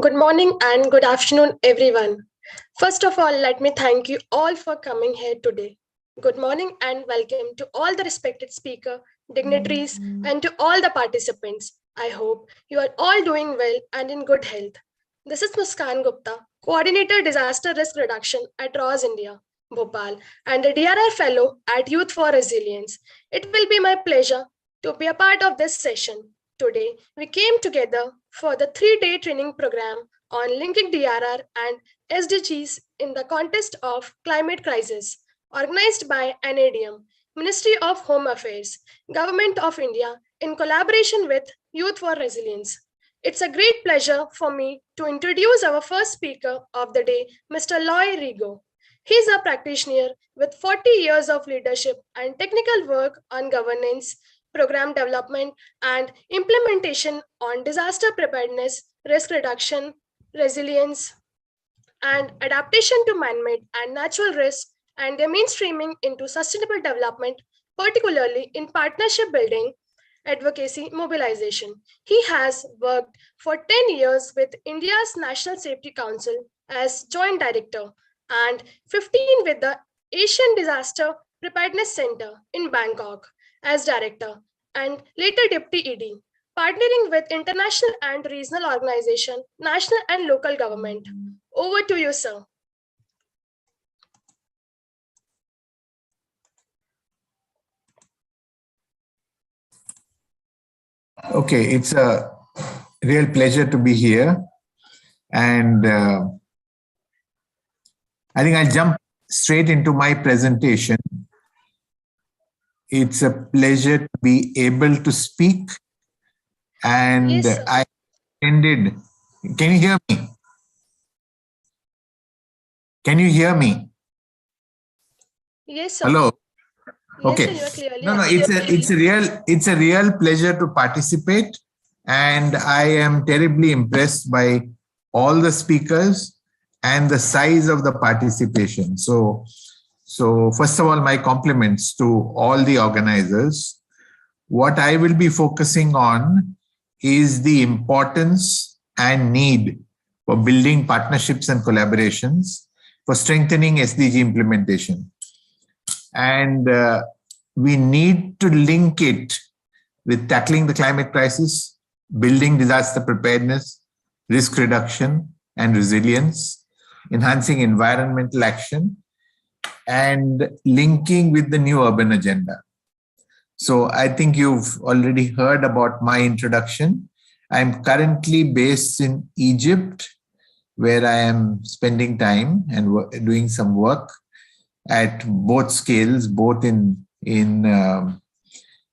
Good morning and good afternoon, everyone. First of all, let me thank you all for coming here today. Good morning and welcome to all the respected speaker, dignitaries, and to all the participants. I hope you are all doing well and in good health. This is Muskan Gupta, Coordinator Disaster Risk Reduction at ROS India, Bhopal, and a DRR Fellow at Youth for Resilience. It will be my pleasure to be a part of this session. Today, we came together for the 3-day training program on linking DRR and SDGs in the context of climate crisis, organized by NIDM, Ministry of Home Affairs, Government of India, in collaboration with Youth for Resilience. It's a great pleasure for me to introduce our first speaker of the day, Mr. Loy Rigo. He's a practitioner with 40 years of leadership and technical work on governance, program development, and implementation on disaster preparedness, risk reduction, resilience, and adaptation to man-made and natural risk, and their mainstreaming into sustainable development, particularly in partnership building, advocacy, mobilization. He has worked for 10 years with India's National Safety Council as Joint Director and 15 with the Asian Disaster Preparedness Center in Bangkok as Director and later Deputy ED, partnering with international and regional organization, national and local government. Over to you, sir. Okay, it's a real pleasure to be here. And I think I'll jump straight into my presentation. It's a pleasure to be able to speak. And Yes, sir. I attended. Can you hear me? Can you hear me? Yes, sir. Hello. Yes, Okay. sir, you are clearly No, it's a real pleasure to participate, and I am terribly impressed by all the speakers and the size of the participation. So first of all, my compliments to all the organizers. What I will be focusing on is the importance and need for building partnerships and collaborations for strengthening SDG implementation. And we need to link it with tackling the climate crisis, building disaster preparedness, risk reduction and resilience, enhancing environmental action, and linking with the new urban agenda. So I think you've already heard about my introduction. I'm currently based in Egypt, where I am spending time and doing some work at both scales, both in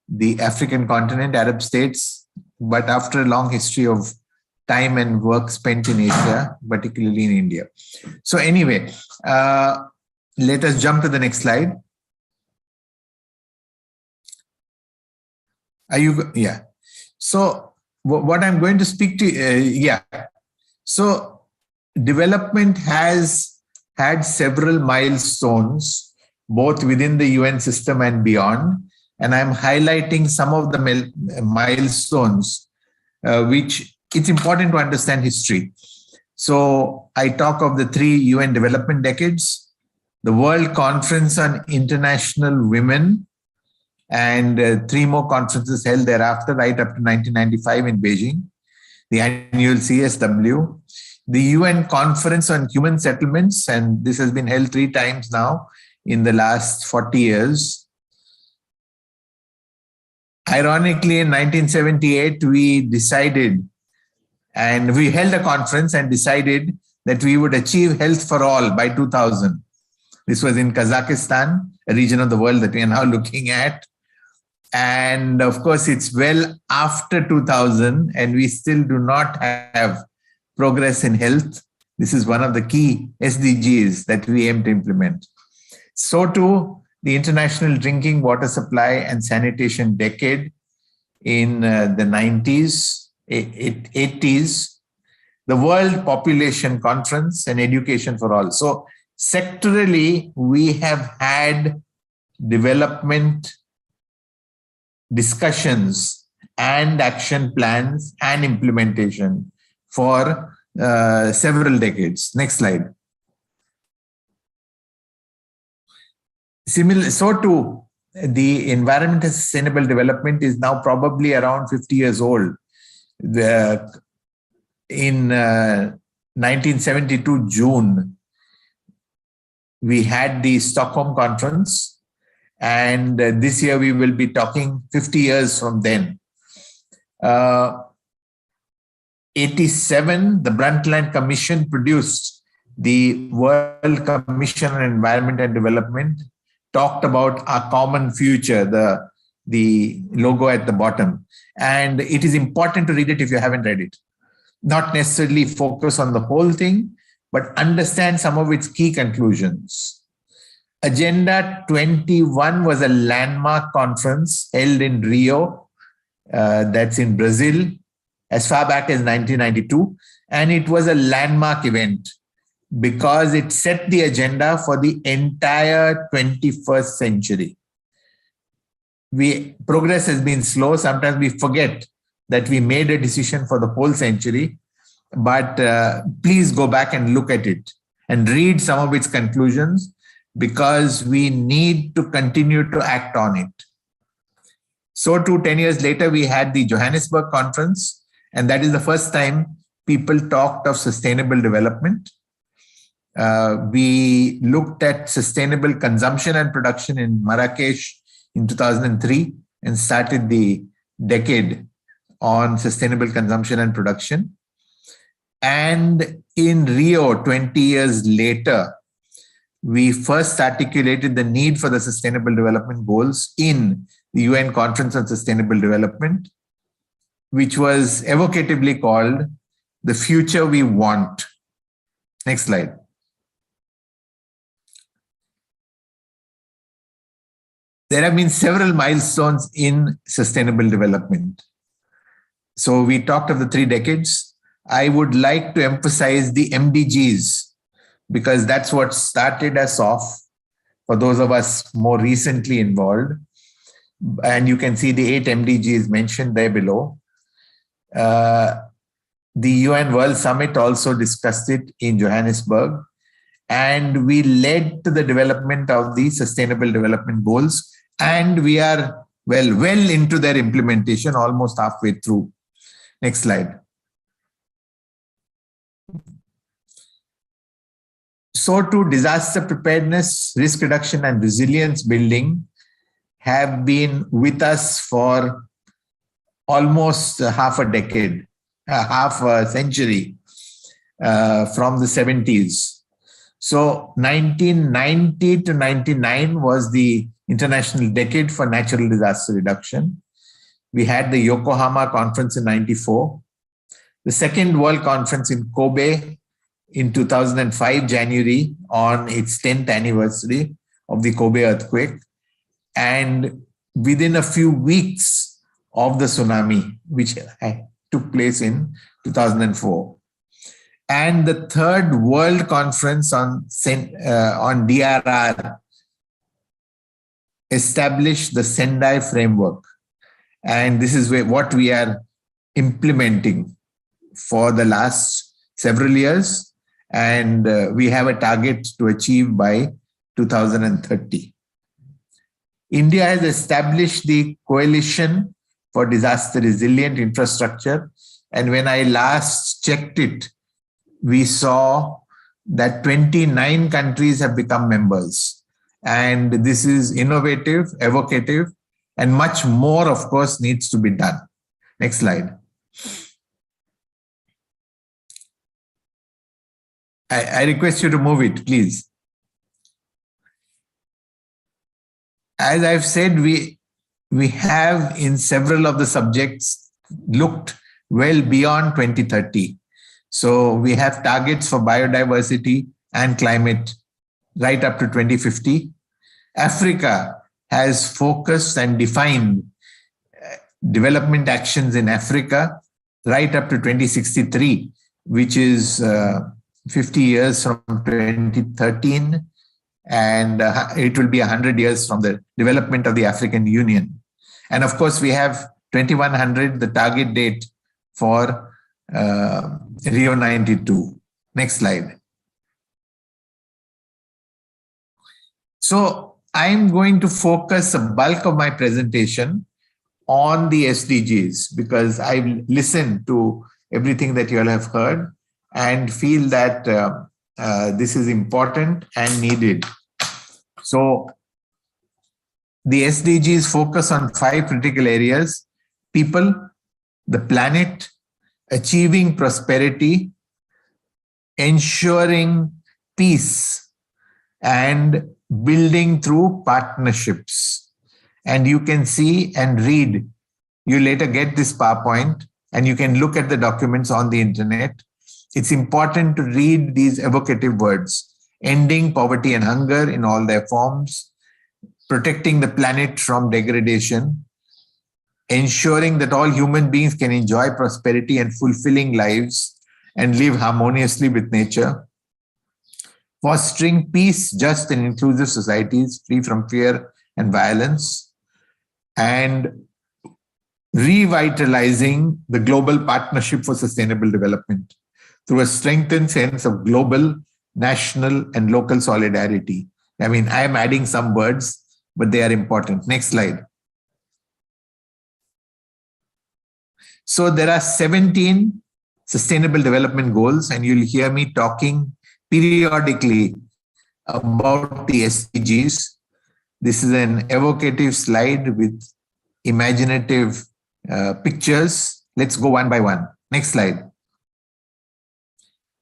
the African continent, Arab states, but after a long history of time and work spent in Asia, particularly in India. So anyway, let us jump to the next slide. Are you? Yeah. So what I'm going to speak to, So development has had several milestones, both within the UN system and beyond. And I'm highlighting some of the milestones, which it's important to understand history. So I talk of the 3 UN development decades, the World Conference on International Women, and 3 more conferences held thereafter, right up to 1995 in Beijing, the annual CSW, the UN Conference on Human Settlements, and this has been held 3 times now in the last 40 years. Ironically, in 1978, we decided, and we held a conference and decided that we would achieve health for all by 2000. This was in Kazakhstan, a region of the world that we are now looking at. And of course, it's well after 2000, and we still do not have progress in health. This is one of the key SDGs that we aim to implement. So too, the International Drinking Water Supply and Sanitation Decade in the 90s, 80s, the World Population Conference and Education for All. So sectorally, we have had development discussions and action plans and implementation for several decades. Next slide. Similar, so too, the environment and sustainable development is now probably around 50 years old. In 1972 June, we had the Stockholm Conference, and this year we will be talking 50 years from then. 87, the Brundtland Commission produced the World Commission on Environment and Development, talked about our common future, the logo at the bottom. And it is important to read it if you haven't read it. Not necessarily focus on the whole thing, but understand some of its key conclusions. Agenda 21 was a landmark conference held in Rio, that's in Brazil, as far back as 1992. And it was a landmark event because it set the agenda for the entire 21st century. Progress has been slow. Sometimes we forget that we made a decision for the whole century, but please go back and look at it and read some of its conclusions, because we need to continue to act on it. So too, 10 years later, we had the Johannesburg Conference, and that is the first time people talked of sustainable development. We looked at sustainable consumption and production in Marrakesh in 2003 and started the decade on sustainable consumption and production. And in Rio, 20 years later, we first articulated the need for the Sustainable Development Goals in the UN Conference on Sustainable Development, which was evocatively called The Future We Want. Next slide. There have been several milestones in sustainable development. So we talked of the 3 decades. I would like to emphasize the MDGs, because that's what started us off for those of us more recently involved. And you can see the 8 MDGs mentioned there below. The UN World Summit also discussed it in Johannesburg. And we led to the development of the Sustainable Development Goals. And we are well into their implementation, almost halfway through. Next slide. So too, disaster preparedness, risk reduction, and resilience building have been with us for almost half a decade, half a century, from the 70s. So 1990 to 99 was the International Decade for Natural Disaster Reduction. We had the Yokohama Conference in 94, the second World Conference in Kobe in 2005, January, on its 10th anniversary of the Kobe earthquake. And within a few weeks of the tsunami, which took place in 2004. And the third World Conference on DRR established the Sendai framework. And this is what we are implementing for the last several years. And we have a target to achieve by 2030. India has established the Coalition for Disaster Resilient Infrastructure. And when I last checked it, we saw that 29 countries have become members. And this is innovative, evocative, and much more, of course, needs to be done. Next slide. I request you to move it, please. As I've said, we have in several of the subjects looked well beyond 2030. So we have targets for biodiversity and climate right up to 2050. Africa has focused and defined development actions in Africa right up to 2063, which is 50 years from 2013, and it will be 100 years from the development of the African Union. And of course, we have 2100, the target date for Rio 92. Next slide. So I'm going to focus a bulk of my presentation on the SDGs because I've listened to everything that you all have heard and feel that this is important and needed. So the SDGs focus on 5 critical areas: people, the planet, achieving prosperity, ensuring peace, and building through partnerships. And you can see and read. You later get this PowerPoint and you can look at the documents on the internet. It's important to read these evocative words: ending poverty and hunger in all their forms, protecting the planet from degradation, ensuring that all human beings can enjoy prosperity and fulfilling lives and live harmoniously with nature, fostering peace, just and inclusive societies free from fear and violence, and revitalizing the global partnership for sustainable development through a strengthened sense of global, national, and local solidarity. I mean, I am adding some words, but they are important. Next slide. So there are 17 sustainable development goals, and you'll hear me talking periodically about the SDGs. This is an evocative slide with imaginative pictures. Let's go one by one. Next slide.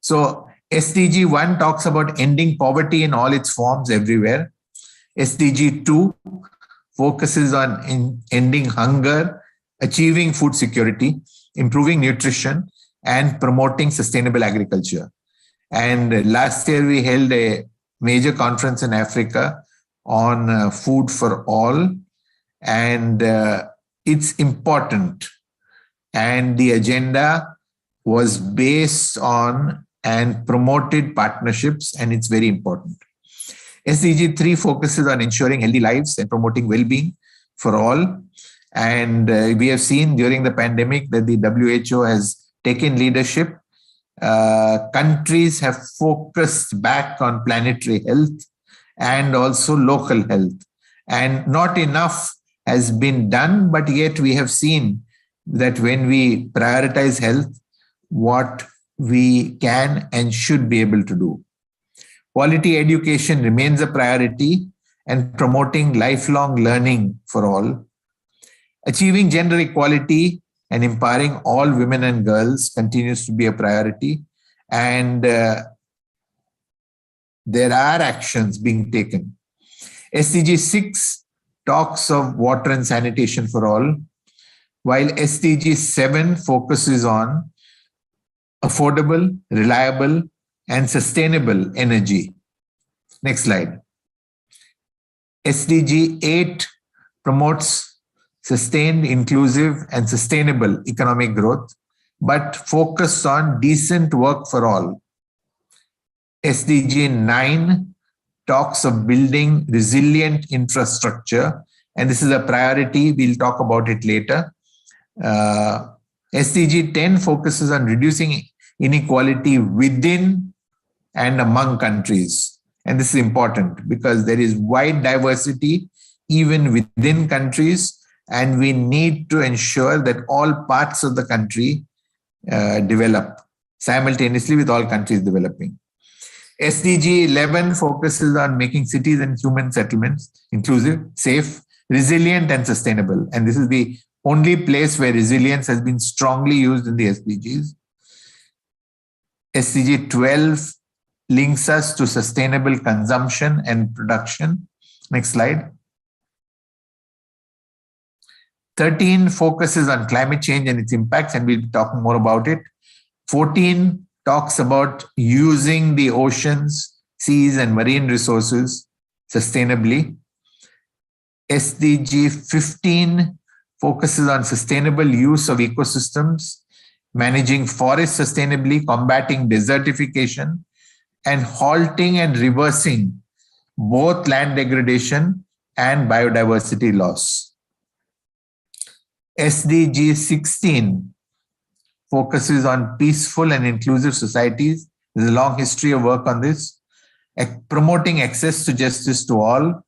So SDG 1 talks about ending poverty in all its forms everywhere. SDG 2 focuses on ending hunger, achieving food security, improving nutrition, and promoting sustainable agriculture. And last year we held a major conference in Africa on food for all, and it's important. And the agenda was based on and promoted partnerships, and it's very important. SDG 3 focuses on ensuring healthy lives and promoting well-being for all. And we have seen during the pandemic that the WHO has taken leadership. Countries have focused back on planetary health and also local health. And not enough has been done, but yet we have seen that when we prioritize health, what we can and should be able to do. Quality education remains a priority, and promoting lifelong learning for all. Achieving gender equality and empowering all women and girls continues to be a priority. And there are actions being taken. SDG 6 talks of water and sanitation for all, while SDG 7 focuses on affordable, reliable, and sustainable energy. Next slide. SDG 8 promotes sustained, inclusive, and sustainable economic growth, but focus on decent work for all. SDG 9 talks of building resilient infrastructure, and this is a priority. We'll talk about it later. SDG 10 focuses on reducing inequality within and among countries. And this is important because there is wide diversity even within countries, and we need to ensure that all parts of the country develop simultaneously with all countries developing. SDG 11 focuses on making cities and human settlements inclusive, safe, resilient, and sustainable. And this is the only place where resilience has been strongly used in the SDGs. SDG 12 links us to sustainable consumption and production. Next slide. 13 focuses on climate change and its impacts, and we'll be talking more about it. 14 talks about using the oceans, seas, and marine resources sustainably. SDG 15 focuses on sustainable use of ecosystems, managing forests sustainably, combating desertification, and halting and reversing both land degradation and biodiversity loss. SDG 16 focuses on peaceful and inclusive societies. There's a long history of work on this. Promoting access to justice to all,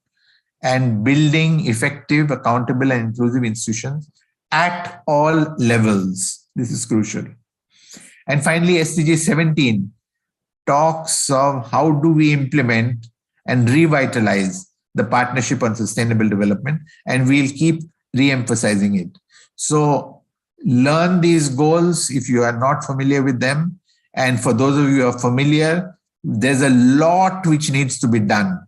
and building effective, accountable, and inclusive institutions at all levels. This is crucial. And finally, SDG 17 talks of how do we implement and revitalize the Partnership on Sustainable Development, and we'll keep re-emphasizing it. So learn these goals if you are not familiar with them. And for those of you who are familiar, there's a lot which needs to be done.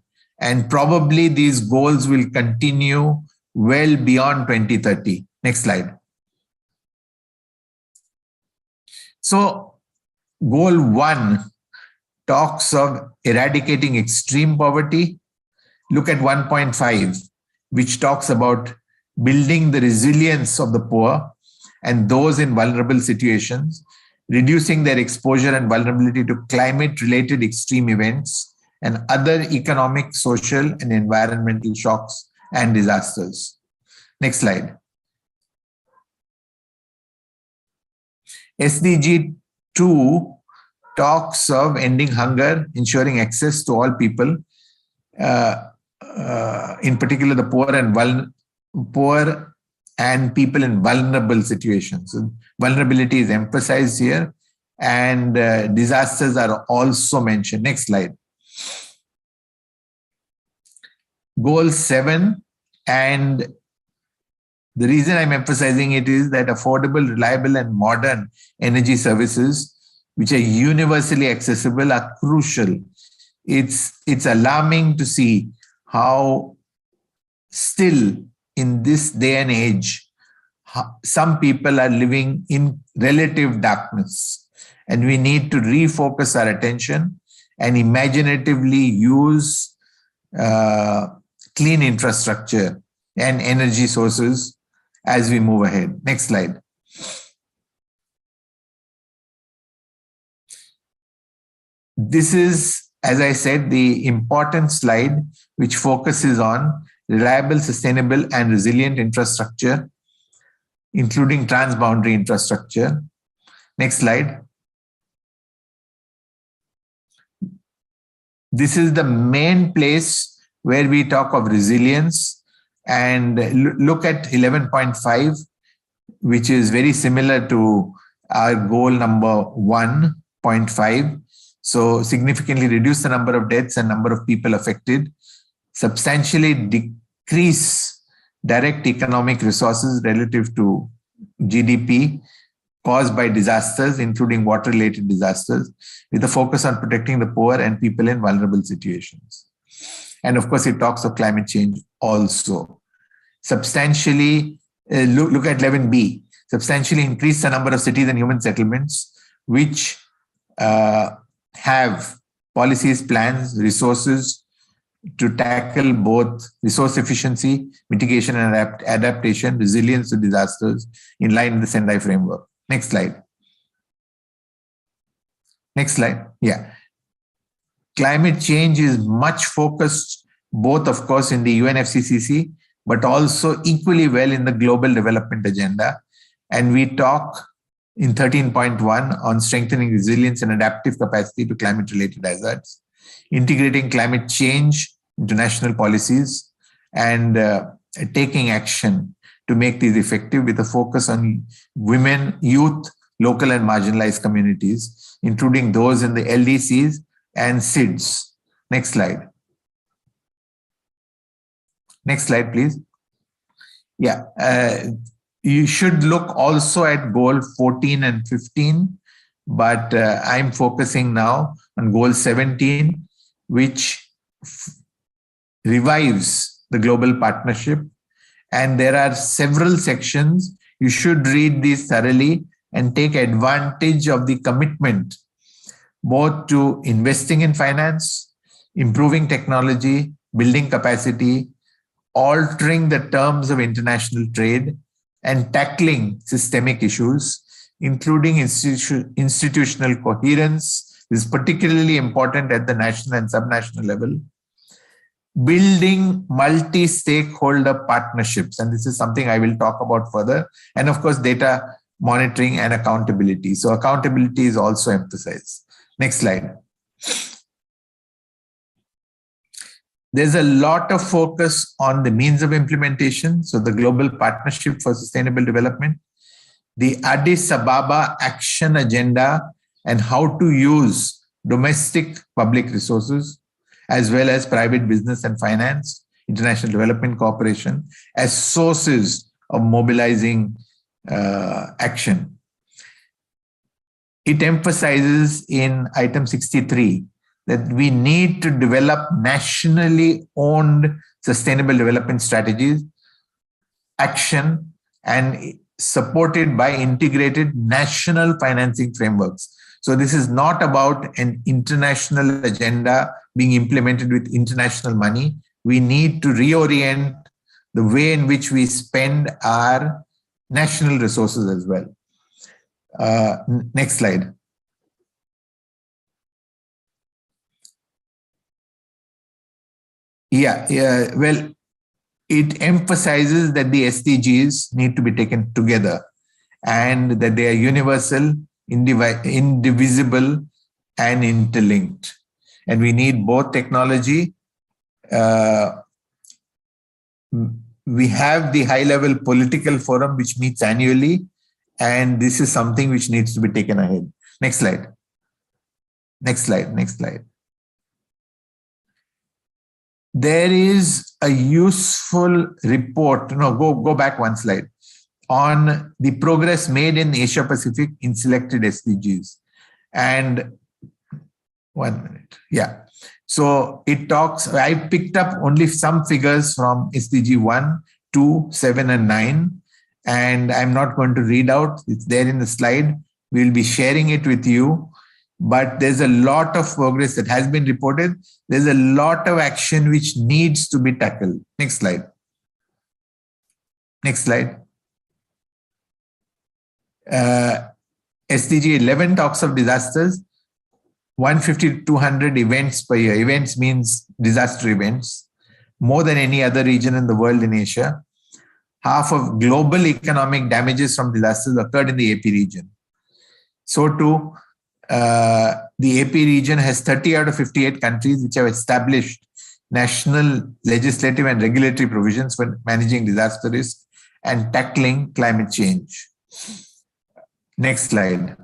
And probably these goals will continue well beyond 2030. Next slide. So goal 1 talks of eradicating extreme poverty. Look at 1.5, which talks about building the resilience of the poor and those in vulnerable situations, reducing their exposure and vulnerability to climate-related extreme events and other economic, social, and environmental shocks and disasters. Next slide. SDG 2 talks of ending hunger, ensuring access to all people, in particular the poor and people in vulnerable situations. So vulnerability is emphasized here, and disasters are also mentioned. Next slide. Goal 7, and the reason I'm emphasizing it is that affordable, reliable, and modern energy services, which are universally accessible, are crucial. It's alarming to see how still in this day and age, some people are living in relative darkness, and we need to refocus our attention and imaginatively use clean infrastructure and energy sources as we move ahead. Next slide. This is, as I said, the important slide which focuses on reliable, sustainable, and resilient infrastructure, including transboundary infrastructure. Next slide. This is the main place where we talk of resilience, and look at 11.5, which is very similar to our goal number 1.5. So significantly reduce the number of deaths and number of people affected, substantially decrease direct economic resources relative to GDP caused by disasters, including water-related disasters, with a focus on protecting the poor and people in vulnerable situations. And of course, it talks of climate change also. Substantially, look at 11B, substantially increase the number of cities and human settlements which have policies, plans, resources to tackle both resource efficiency, mitigation and adaptation, resilience to disasters in line with the Sendai framework. Next slide. Next slide. Yeah. Climate change is much focused, both, of course, in the UNFCCC, but also equally well in the Global Development Agenda. And we talk in 13.1 on strengthening resilience and adaptive capacity to climate-related hazards, integrating climate change into national policies, and taking action to make these effective with a focus on women, youth, local and marginalized communities, including those in the LDCs and SIDS. Next slide. Next slide, please. Yeah, you should look also at goal 14 and 15, but I'm focusing now on goal 17, which revives the global partnership. And there are several sections. You should read these thoroughly and take advantage of the commitment both to investing in finance, improving technology, building capacity, altering the terms of international trade, and tackling systemic issues, including institutional coherence. This is particularly important at the national and subnational level. Building multi-stakeholder partnerships, and this is something I will talk about further. And of course, data monitoring, and accountability. So accountability is also emphasized. Next slide. There's a lot of focus on the means of implementation. So the Global Partnership for Sustainable Development, the Addis Ababa Action Agenda, and how to use domestic public resources, as well as private business and finance, international development cooperation, as sources of mobilizing action. It emphasizes in item 63 that we need to develop nationally owned sustainable development strategies, action, and supported by integrated national financing frameworks. So this is not about an international agenda being implemented with international money. We need to reorient the way in which we spend our national resources as well. Next slide. Well, it emphasizes that the SDGs need to be taken together and that they are universal, indivisible, and interlinked. And we need both technology. We have the high-level political forum which meets annually, and this is something which needs to be taken ahead. Next slide. Next slide. Next slide. There is a useful report. No, go back one slide, on the progress made in Asia Pacific in selected SDGs. And 1 minute. Yeah. So it talks, I picked up only some figures from SDG 1, 2, 7, and 9. And I'm not going to read out. It's there in the slide. We'll be sharing it with you. But there's a lot of progress that has been reported. There's a lot of action which needs to be tackled. Next slide. Next slide. SDG 11 talks of disasters. 150 to 200 events per year. Events means disaster events. More than any other region in the world in Asia. Half of global economic damages from disasters occurred in the AP region. So too, the AP region has 30 out of 58 countries which have established national legislative and regulatory provisions for managing disaster risk and tackling climate change. Next slide.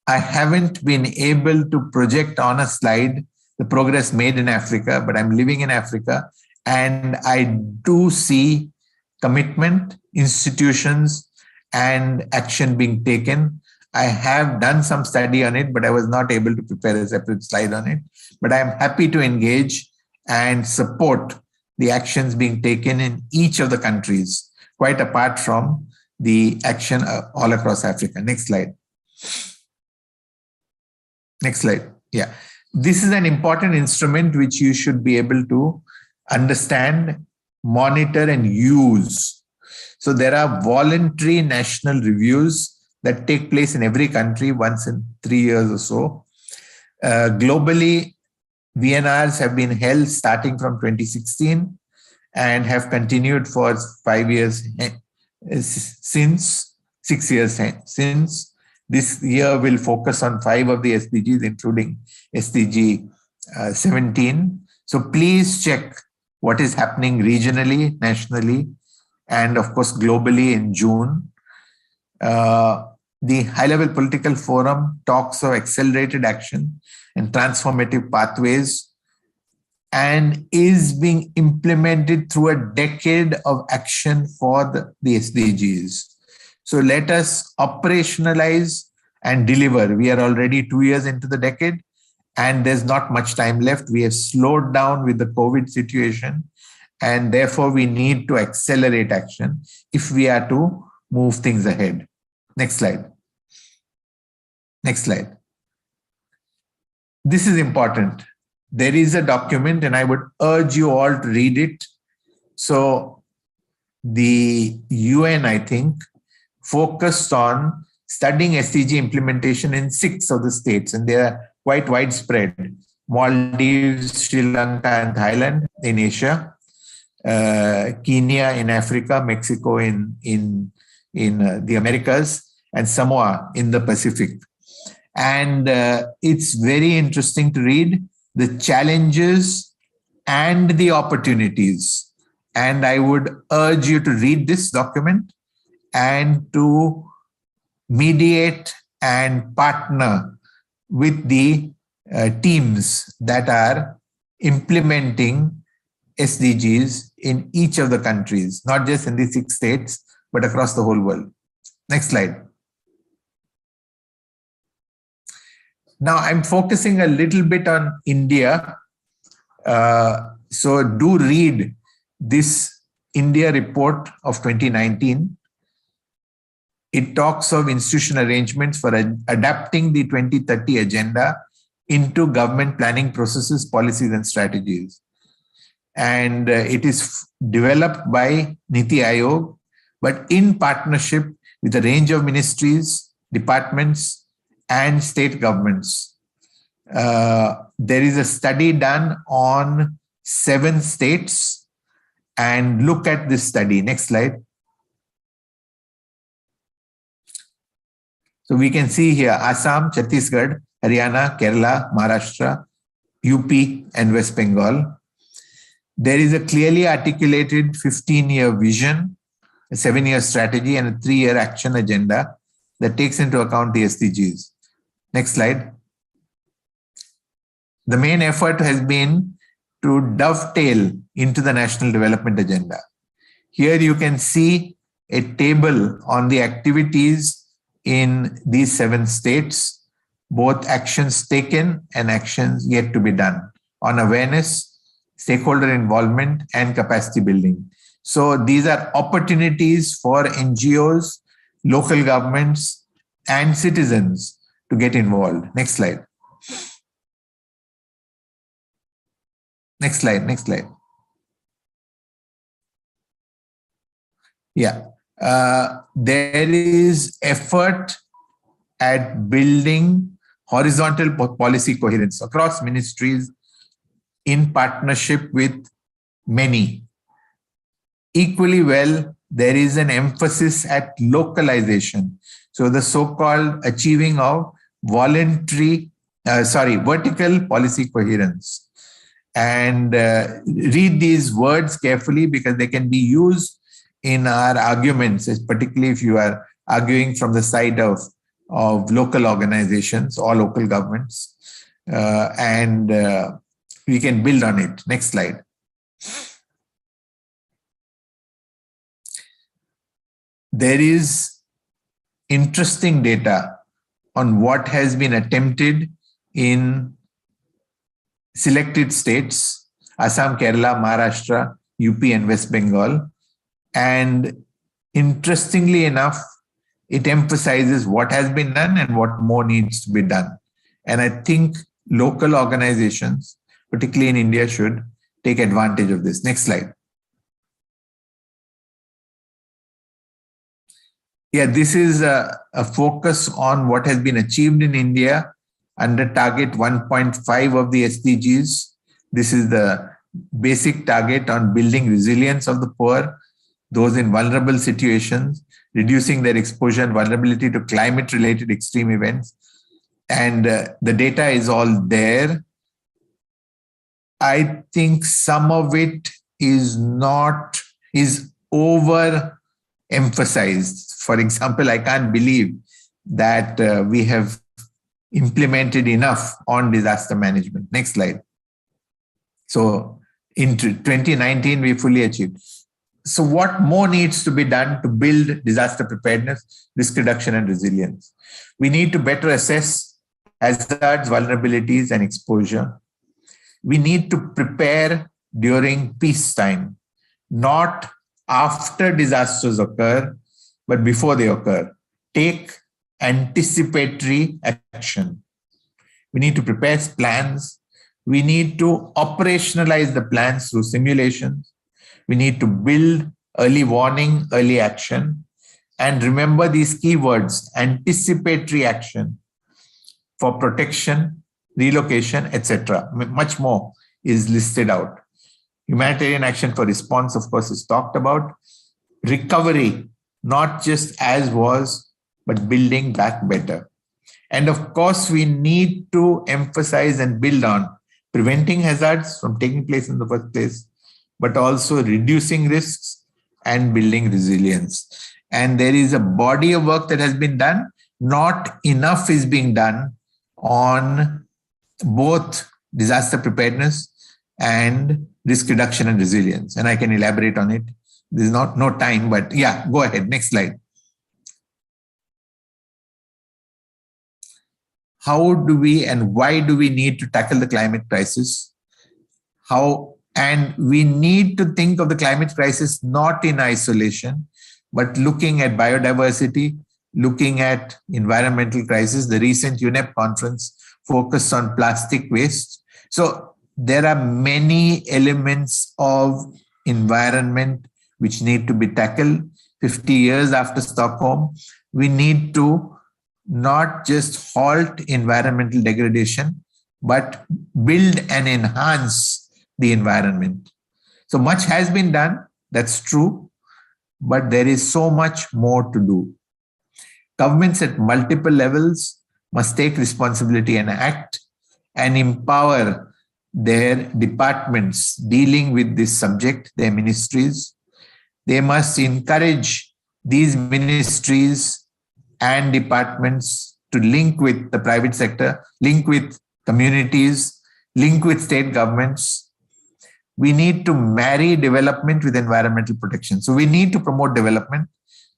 I haven't been able to project on a slide the progress made in Africa, but I'm living in Africa and I do see commitment, institutions, and action being taken. I have done some study on it, but I was not able to prepare a separate slide on it. But I'm happy to engage and support the actions being taken in each of the countries, quite apart from the action all across Africa. Next slide. Next slide. Yeah. This is an important instrument which you should be able to understand, monitor, and use. So there are voluntary national reviews that take place in every country once in 3 years or so. Globally, VNRs have been held starting from 2016 and have continued for 5 years since, 6 years since. This year will focus on 5 of the SDGs, including SDG 17. So please check what is happening regionally, nationally, and of course, globally in June. The high-level political forum talks of accelerated action and transformative pathways and is being implemented through a decade of action for the SDGs. So let us operationalize and deliver. We are already 2 years into the decade and there's not much time left. We have slowed down with the COVID situation and therefore we need to accelerate action if we are to move things ahead. Next slide. Next slide. This is important. There is a document and I would urge you all to read it. So the UN, I think, focused on studying SDG implementation in 6 of the states, and they are quite widespread. Maldives, Sri Lanka, and Thailand in Asia, Kenya in Africa, Mexico in in the Americas, and Samoa in the Pacific. And it's very interesting to read the challenges and the opportunities. And I would urge you to read this document and to mediate and partner with the teams that are implementing SDGs in each of the countries, not just in the 6 states, but across the whole world. Next slide. Now I'm focusing a little bit on India. So do read this India report of 2019. It talks of institutional arrangements for adapting the 2030 agenda into government planning processes, policies, and strategies. And it is developed by Niti Aayog, but in partnership with a range of ministries, departments, and state governments. There is a study done on 7 states, and look at this study. Next slide. So we can see here Assam, Chhattisgarh, Haryana, Kerala, Maharashtra, UP, and West Bengal. There is a clearly articulated 15-year vision, a 7-year strategy, and a 3-year action agenda that takes into account the SDGs. Next slide. The main effort has been to dovetail into the National Development Agenda. Here you can see a table on the activities in these 7 states, both actions taken and actions yet to be done on awareness, stakeholder involvement, and capacity building. So these are opportunities for NGOs, local governments, and citizens to get involved. Next slide. Next slide, next slide. Yeah. There is effort at building horizontal policy coherence across ministries in partnership with many. Equally well, there is an emphasis at localization. So the so-called achieving of vertical policy coherence. And read these words carefully because they can be used in our arguments, particularly if you are arguing from the side of local organizations or local governments. We can build on it. Next slide. There is interesting data on what has been attempted in selected states, Assam, Kerala, Maharashtra, UP, and West Bengal. And interestingly enough, it emphasizes what has been done and what more needs to be done. And I think local organizations, particularly in India, should take advantage of this. Next slide. Yeah, this is a focus on what has been achieved in India under target 1.5 of the SDGs. This is the basic target on building resilience of the poor, those in vulnerable situations, reducing their exposure and vulnerability to climate-related extreme events. And the data is all there. I think some of it is overemphasized. For example, I can't believe that we have implemented enough on disaster management. Next slide. So in 2019, we fully achieved. So what more needs to be done to build disaster preparedness, risk reduction, and resilience? We need to better assess hazards, vulnerabilities, and exposure. We need to prepare during peacetime, not after disasters occur, but before they occur. Take anticipatory action. We need to prepare plans. We need to operationalize the plans through simulations. We need to build early warning, early action. And remember these keywords: anticipatory action for protection, relocation, etc. Much more is listed out. Humanitarian action for response, of course, is talked about. Recovery, not just as was, but building back better. And of course, we need to emphasize and build on preventing hazards from taking place in the first place, but also reducing risks and building resilience. And there is a body of work that has been done. Not enough is being done on both disaster preparedness and risk reduction and resilience. And I can elaborate on it. There's no time, but yeah, go ahead. Next slide. How do we and why do we need to tackle the climate crisis? And we need to think of the climate crisis not in isolation, but looking at biodiversity, looking at environmental crisis. The recent UNEP conference focused on plastic waste. So there are many elements of environment which need to be tackled. 50 years after Stockholm, we need to not just halt environmental degradation, but build and enhance the environment. So much has been done, that's true, but there is so much more to do. Governments at multiple levels must take responsibility and act and empower their departments dealing with this subject, their ministries. They must encourage these ministries and departments to link with the private sector, link with communities, link with state governments. We need to marry development with environmental protection. So we need to promote development,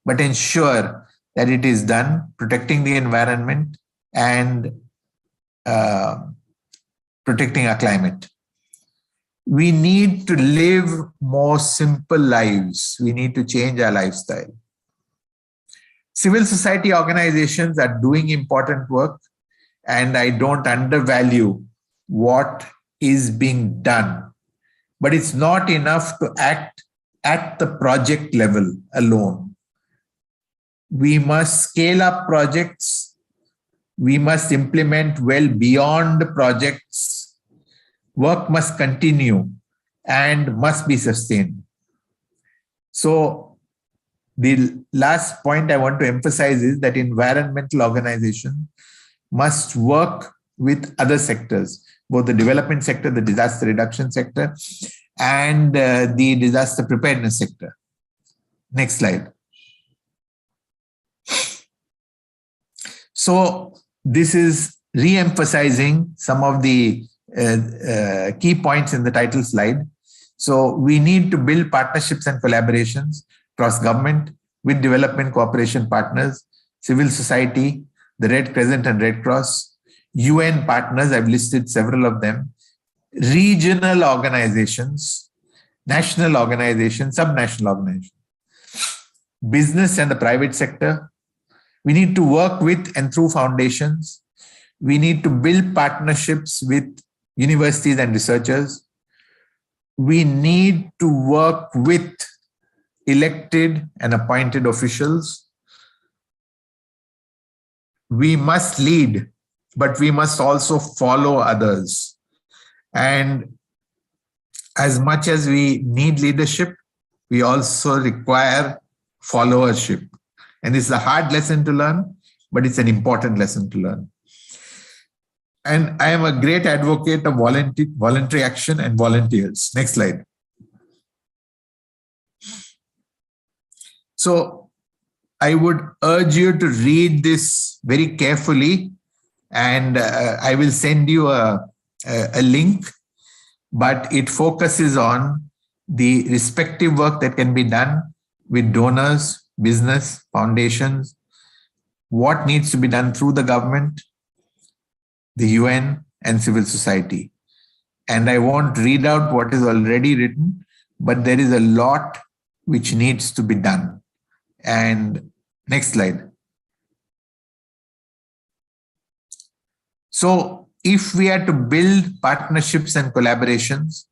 but ensure that it is done protecting the environment and protecting our climate. We need to live more simple lives. We need to change our lifestyle. Civil society organizations are doing important work, and I don't undervalue what is being done. But it's not enough to act at the project level alone. We must scale up projects. We must implement well beyond projects. Work must continue and must be sustained. So the last point I want to emphasize is that environmental organizations must work with other sectors, both the development sector, the disaster reduction sector, and the disaster preparedness sector. Next slide. So this is re-emphasizing some of the key points in the title slide. So we need to build partnerships and collaborations across government with development cooperation partners, civil society, the Red Crescent and Red Cross, UN partners, I've listed several of them, regional organizations, national organizations, subnational organizations, business and the private sector. We need to work with and through foundations. We need to build partnerships with universities and researchers. We need to work with elected and appointed officials. We must lead, but we must also follow others. And as much as we need leadership, we also require followership. And this is a hard lesson to learn, but it's an important lesson to learn. And I am a great advocate of voluntary action and volunteers. Next slide. So I would urge you to read this very carefully, and I will send you a link, but it focuses on the respective work that can be done with donors, business, foundations, what needs to be done through the government, the UN, and civil society. And I won't read out what is already written, but there is a lot which needs to be done. And next slide. So if we are to build partnerships and collaborations,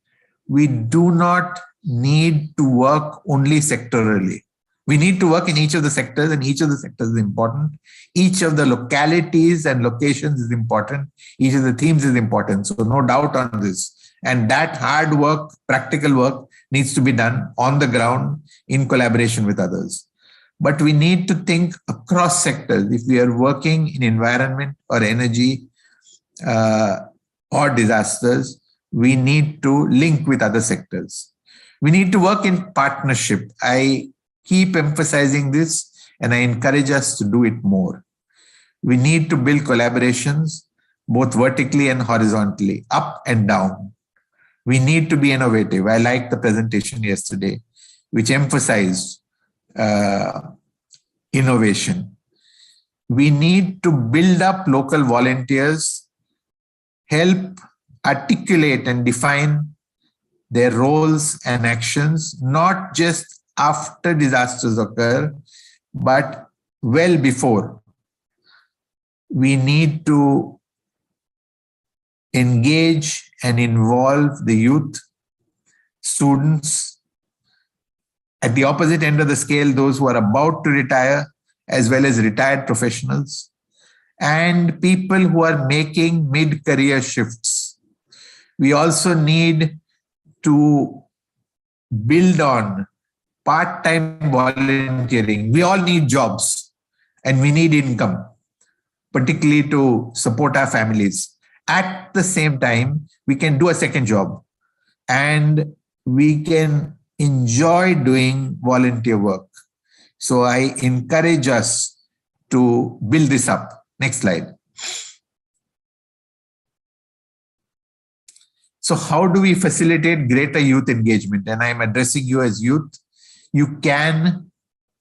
we do not need to work only sectorally. We need to work in each of the sectors, and each of the sectors is important. Each of the localities and locations is important. Each of the themes is important. So no doubt on this. And that hard work, practical work, needs to be done on the ground in collaboration with others. but we need to think across sectors. If we are working in environment or energy or disasters, we need to link with other sectors. We need to work in partnership. I keep emphasizing this and I encourage us to do it more. We need to build collaborations, both vertically and horizontally, up and down. We need to be innovative. I liked the presentation yesterday, which emphasized innovation. We need to build up local volunteers, help articulate and define their roles and actions, not just after disasters occur, but well before. We need to engage and involve the youth, students. At the opposite end of the scale, those who are about to retire, as well as retired professionals, and people who are making mid-career shifts. We also need to build on part-time volunteering. We all need jobs and we need income, particularly to support our families. At the same time, we can do a second job and we can enjoy doing volunteer work. So I encourage us to build this up. Next slide. So how do we facilitate greater youth engagement? And I'm addressing you as youth. You can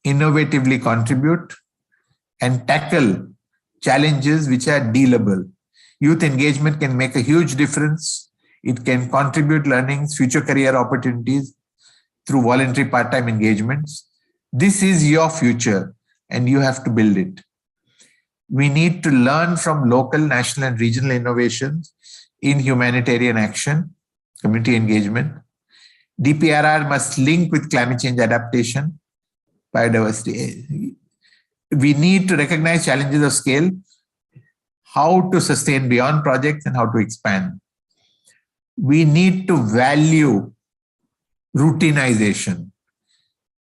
innovatively contribute and tackle challenges which are dealable. Youth engagement can make a huge difference. It can contribute learnings, future career opportunities through voluntary part-time engagements. This is your future and you have to build it. We need to learn from local, national, and regional innovations in humanitarian action, community engagement. DPRR must link with climate change adaptation, biodiversity. We need to recognize challenges of scale, how to sustain beyond projects and how to expand. We need to value routinization,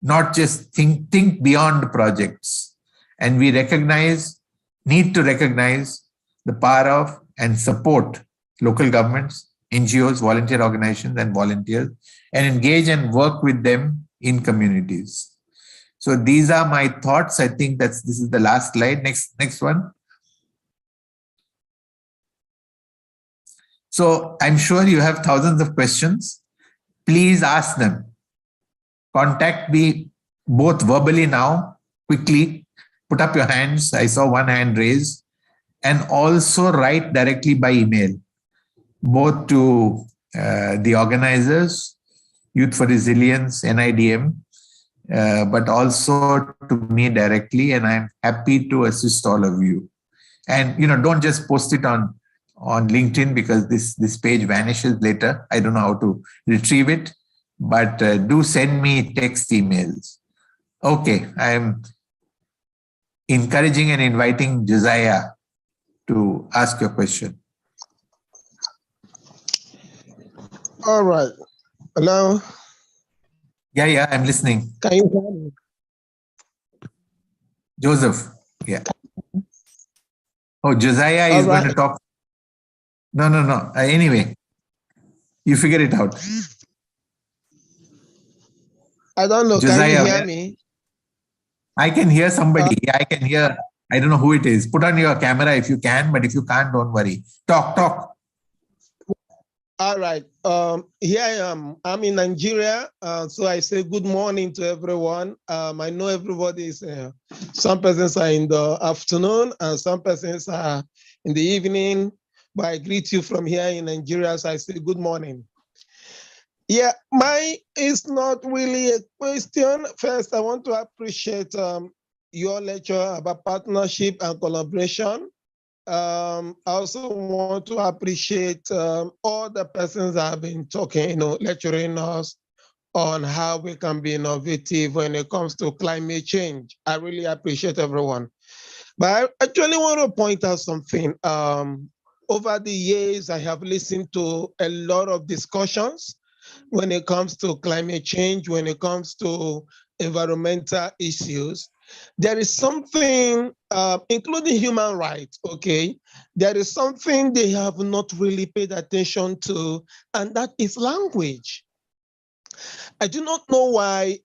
not just think beyond projects. And we need to recognize the power of and support local governments, NGOs, volunteer organizations, and volunteers, and engage and work with them in communities. So these are my thoughts. I think this is the last slide. Next one. So I'm sure you have thousands of questions. Please ask them. Contact me both verbally now, quickly, put up your hands. I saw one hand raised, and also write directly by email, both to the organizers, Youth for Resilience, NIDM, but also to me directly, and I'm happy to assist all of you. And don't just post it on LinkedIn, because this page vanishes later. I don't know how to retrieve it, but do send me text emails. Okay, I'm encouraging and inviting Josiah to ask your question. All right. Hello? Yeah, I'm listening. Can you hear me? Joseph, yeah. Oh, Josiah is going to talk. No. Anyway, you figure it out. I don't know. Josiah, can you hear me? I can hear somebody. I can hear. I don't know who it is. Put on your camera if you can, but if you can't, don't worry. Talk. All right. Here I am. I'm in Nigeria. So I say good morning to everyone. I know everybody is, some persons are in the afternoon and some persons are in the evening, but I greet you from here in Nigeria. So I say good morning. Yeah, mine is not really a question. First, I want to appreciate your lecture about partnership and collaboration. I also want to appreciate all the persons that have been talking, lecturing us on how we can be innovative when it comes to climate change. I really appreciate everyone. But I actually want to point out something. Over the years, I have listened to a lot of discussions when it comes to climate change, when it comes to environmental issues. there is something, including human rights, okay, there is something they have not really paid attention to, and that is language. I do not know why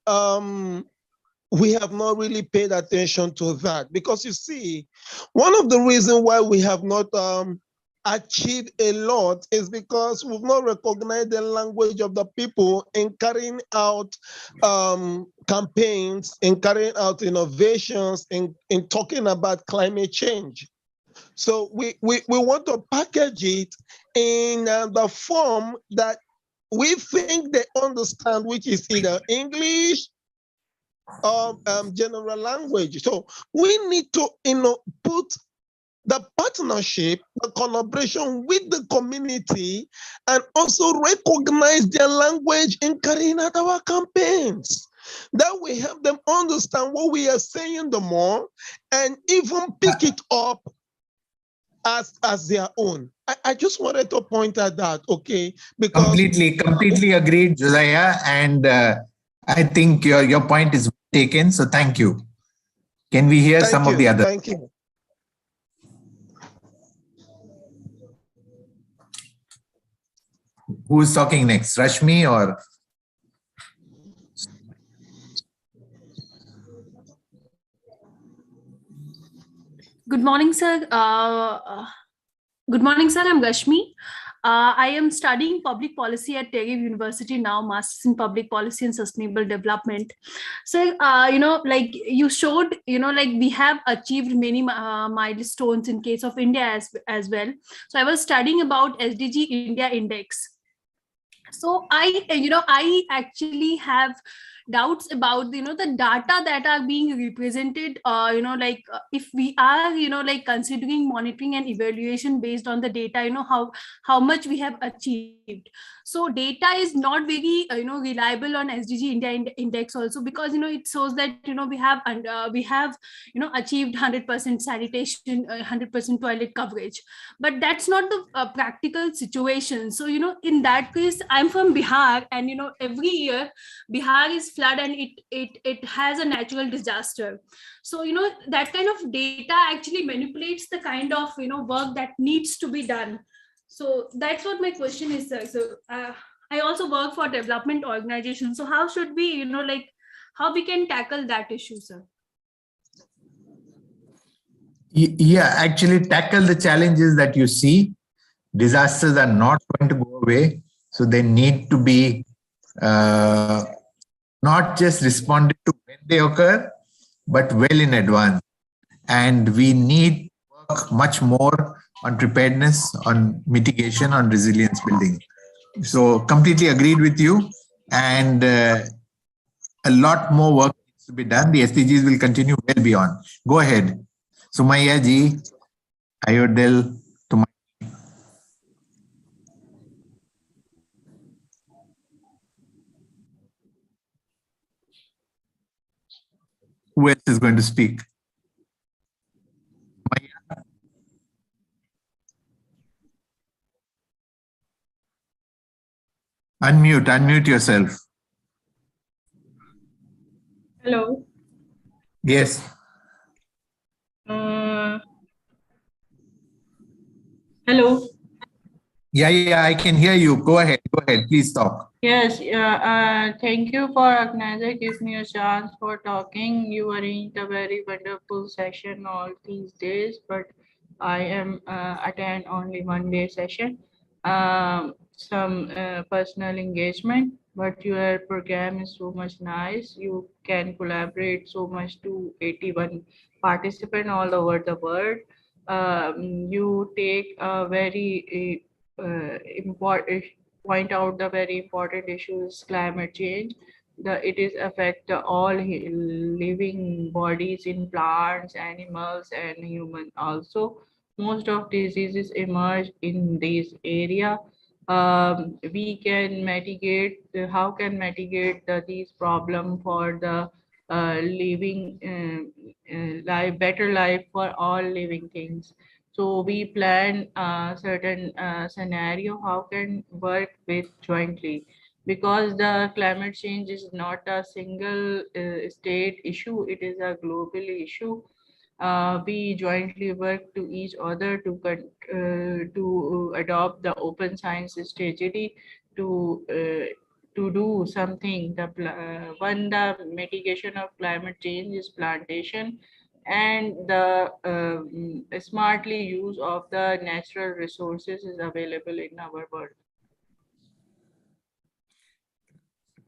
we have not really paid attention to that, because you see, one of the reasons why we have not achieved a lot is because we've not recognized the language of the people in carrying out campaigns, in carrying out innovations, in talking about climate change. So we want to package it in the form that we think they understand, which is either English or general language. So we need to put the partnership, the collaboration with the community, and also recognize their language in carrying out our campaigns. That we help them understand what we are saying the more, and even pick it up as their own. I just wanted to point out that, okay, because completely agreed, Josiah, and I think your point is taken. So thank you. Can we hear some of the others? Thank you. Who's talking next, Rashmi or? Good morning, sir. Good morning, sir. I'm Rashmi. I am studying public policy at TERI University now, Masters in Public Policy and Sustainable Development. So, like you showed, like we have achieved many milestones in case of India as well. So I was studying about SDG India Index. So I actually have doubts about the data that are being represented, if we are like considering monitoring and evaluation based on the data, how much we have achieved. So data is not very reliable on SDG India Index also, because it shows that we have achieved 100% sanitation, 100% toilet coverage, but that's not the practical situation. So in that case, I'm from Bihar, and every year Bihar is flood, and it has a natural disaster. So that kind of data actually manipulates the kind of work that needs to be done. So that's what my question is, sir. So I also work for development organizations. So how should we how we can tackle that issue, sir? Yeah, actually tackle the challenges that you see. Disasters are not going to go away, so they need to be not just responded to when they occur, but well in advance. And we need to work much more on preparedness, on mitigation, on resilience building. So completely agreed with you, and a lot more work needs to be done. The SDGs will continue well beyond. Go ahead. Sumaya ji, Ayodel, who else is going to speak? Unmute yourself. Hello. Yes. Hello. Yeah, I can hear you. Go ahead, please talk. Yes, thank you for organizing, give me a chance for talking. You arranged a very wonderful session all these days, but I am attend only one day session. Some personal engagement, but your program is so much nice. You can collaborate so much to 81 participants all over the world. You take a very important point out the very important issues, climate change. It is affect all living bodies in plants, animals, and human also. Most of diseases emerge in this area. We can mitigate how can mitigate these problem for the living life, better life for all living things. So we plan a certain scenario how can work with jointly. because the climate change is not a single state issue, it is a global issue. We jointly work to each other to adopt the open science strategy to do something. The mitigation of climate change is plantation and the smartly use of the natural resources is available in our world.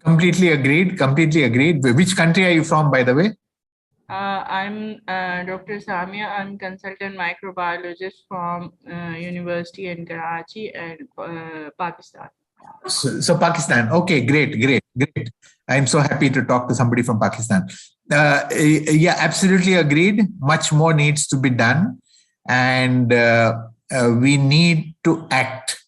Completely agreed. Completely agreed. Which country are you from, by the way? I'm Dr. Samia. I'm consultant microbiologist from University in Karachi and Pakistan. So Pakistan. Okay, great, great, great. I'm so happy to talk to somebody from Pakistan. Yeah, absolutely agreed. Much more needs to be done, and we need to act.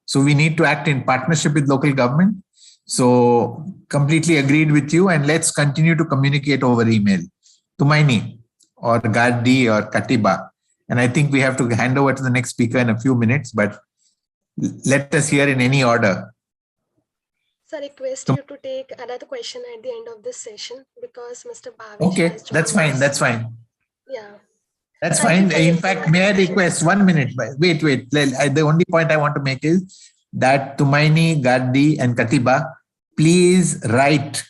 So we need to act in partnership with local government. So completely agreed with you, and let's continue to communicate over email. Tumaini or Gardi or Katiba. And I think we have to hand over to the next speaker in a few minutes, but let us hear in any order. So I request you to take another question at the end of this session because Mr. Bhavesh Okay, has joined that's fine. us. That's fine. Yeah. That's Thank you fine. for your In fact, may I request 1 minute? Wait. The only point I want to make is that Tumaini, Gardi, and Katiba, please write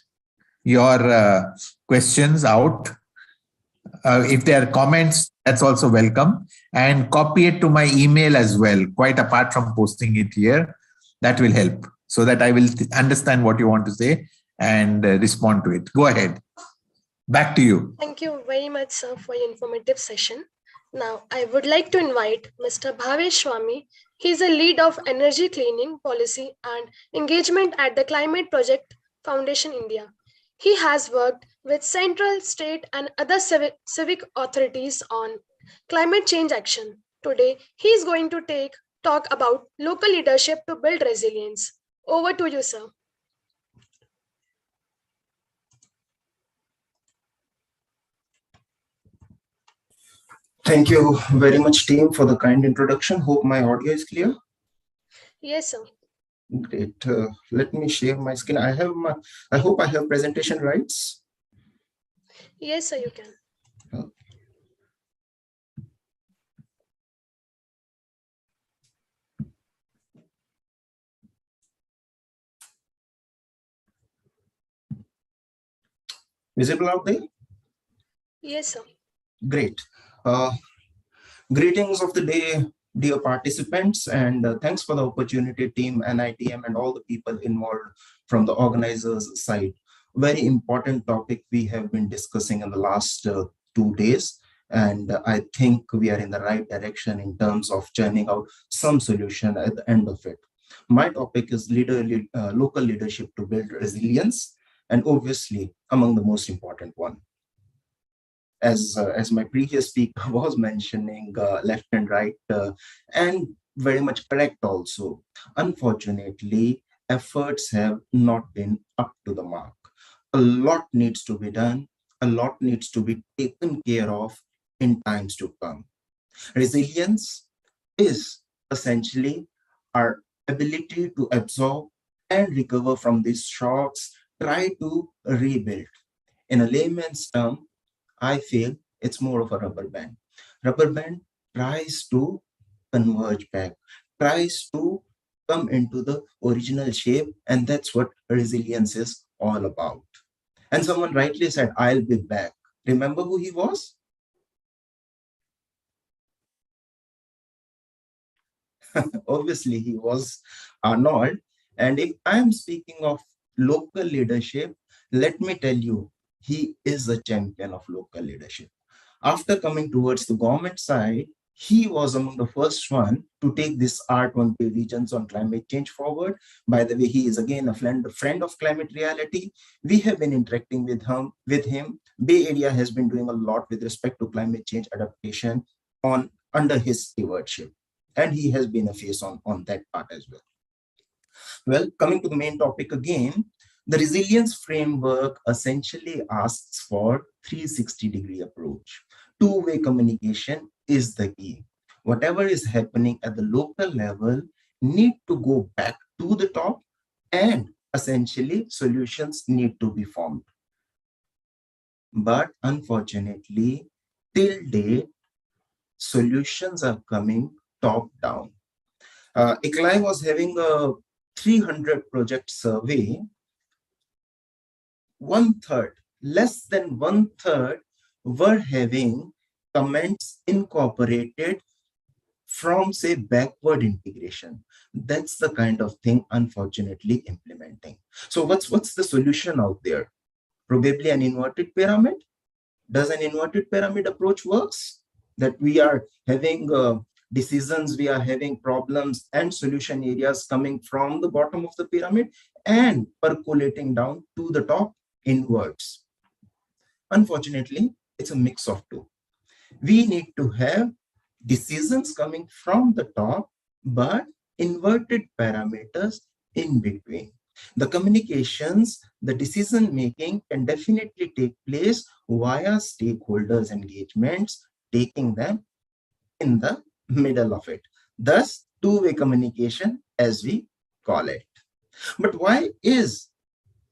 your questions out. If there are comments, that's also welcome. And copy it to my email as well, quite apart from posting it here. That will help so that I will understand what you want to say and respond to it. Go ahead. Back to you. Thank you very much, sir, for your informative session. Now, I would like to invite Mr. Bhavesh Swami. He is a lead of energy cleaning policy and engagement at the Climate Project Foundation India. He has worked with central, state, and other civic authorities on climate change action. Today, he is going to talk about local leadership to build resilience. Over to you, sir. Thank you very much, team, for the kind introduction. Hope my audio is clear. Yes, sir. Great. Let me share my screen. I hope I have presentation rights. Yes, sir, you can. Visible out there? Yes, sir. Great. Greetings of the day, dear participants, and thanks for the opportunity, team, NIDM, and all the people involved from the organizers' side. Very important topic we have been discussing in the last 2 days, and I think we are in the right direction in terms of churning out some solution at the end of it. My topic is local leadership to build resilience, and obviously among the most important one. As my previous speaker was mentioning, left and right, and very much correct also. Unfortunately, efforts have not been up to the mark. A lot needs to be done. A lot needs to be taken care of in times to come. Resilience is essentially our ability to absorb and recover from these shocks, try to rebuild. In a layman's term, I feel it's more of a rubber band. Rubber band tries to converge back, tries to come into the original shape, and that's what resilience is all about. And someone rightly said, I'll be back. Remember who he was? Obviously, he was Arnold. And if I'm speaking of local leadership, let me tell you, he is a champion of local leadership. After coming towards the government side, he was among the first one to take this R20 regions on climate change forward. By the way, he is again a friend of climate reality. We have been interacting with him. Bay Area has been doing a lot with respect to climate change adaptation under his stewardship. And he has been a face on that part as well. Well, coming to the main topic again, the resilience framework essentially asks for 360-degree approach. Two-way communication is the key. Whatever is happening at the local level need to go back to the top and essentially solutions need to be formed. But unfortunately, till date, solutions are coming top down. ICLAI was having a 300 project survey. Less than one third were having comments incorporated from, say, backward integration. That's the kind of thing, unfortunately, implementing. So what's the solution out there? Probably an inverted pyramid. Does an inverted pyramid approach works? That we are having decisions, we are having problems and solution areas coming from the bottom of the pyramid and percolating down to the top inwards. Unfortunately, it's a mix of two. We need to have decisions coming from the top, but inverted parameters in between. The communications, the decision making can definitely take place via stakeholders engagements, taking them in the middle of it. Thus, two-way communication, as we call it. But why is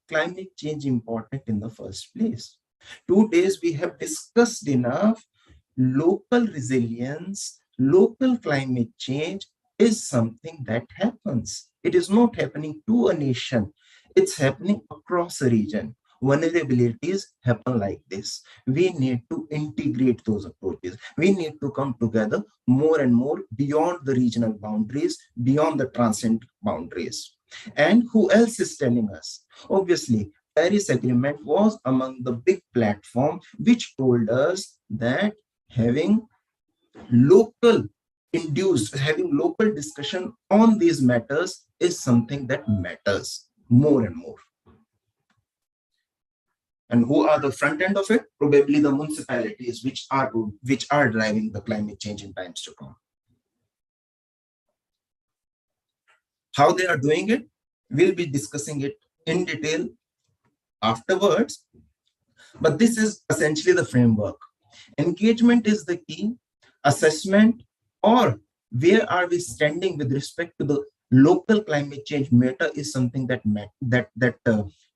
climate change important in the first place? Today, we have discussed enough. Local resilience, local climate change is something that happens. It is not happening to a nation. It's happening across a region. Vulnerabilities happen like this. We need to integrate those approaches. We need to come together more and more beyond the regional boundaries, beyond the transcendent boundaries. And who else is telling us? Obviously, Paris Agreement was among the big platform which told us that having local discussion on these matters is something that matters more and more. And who are the front end of it? Probably the municipalities, which are driving the climate change in times to come. How they are doing it, we'll be discussing it in detail afterwards. But this is essentially the framework. Engagement is the key. Assessment, or where are we standing with respect to the local climate change matter, is something that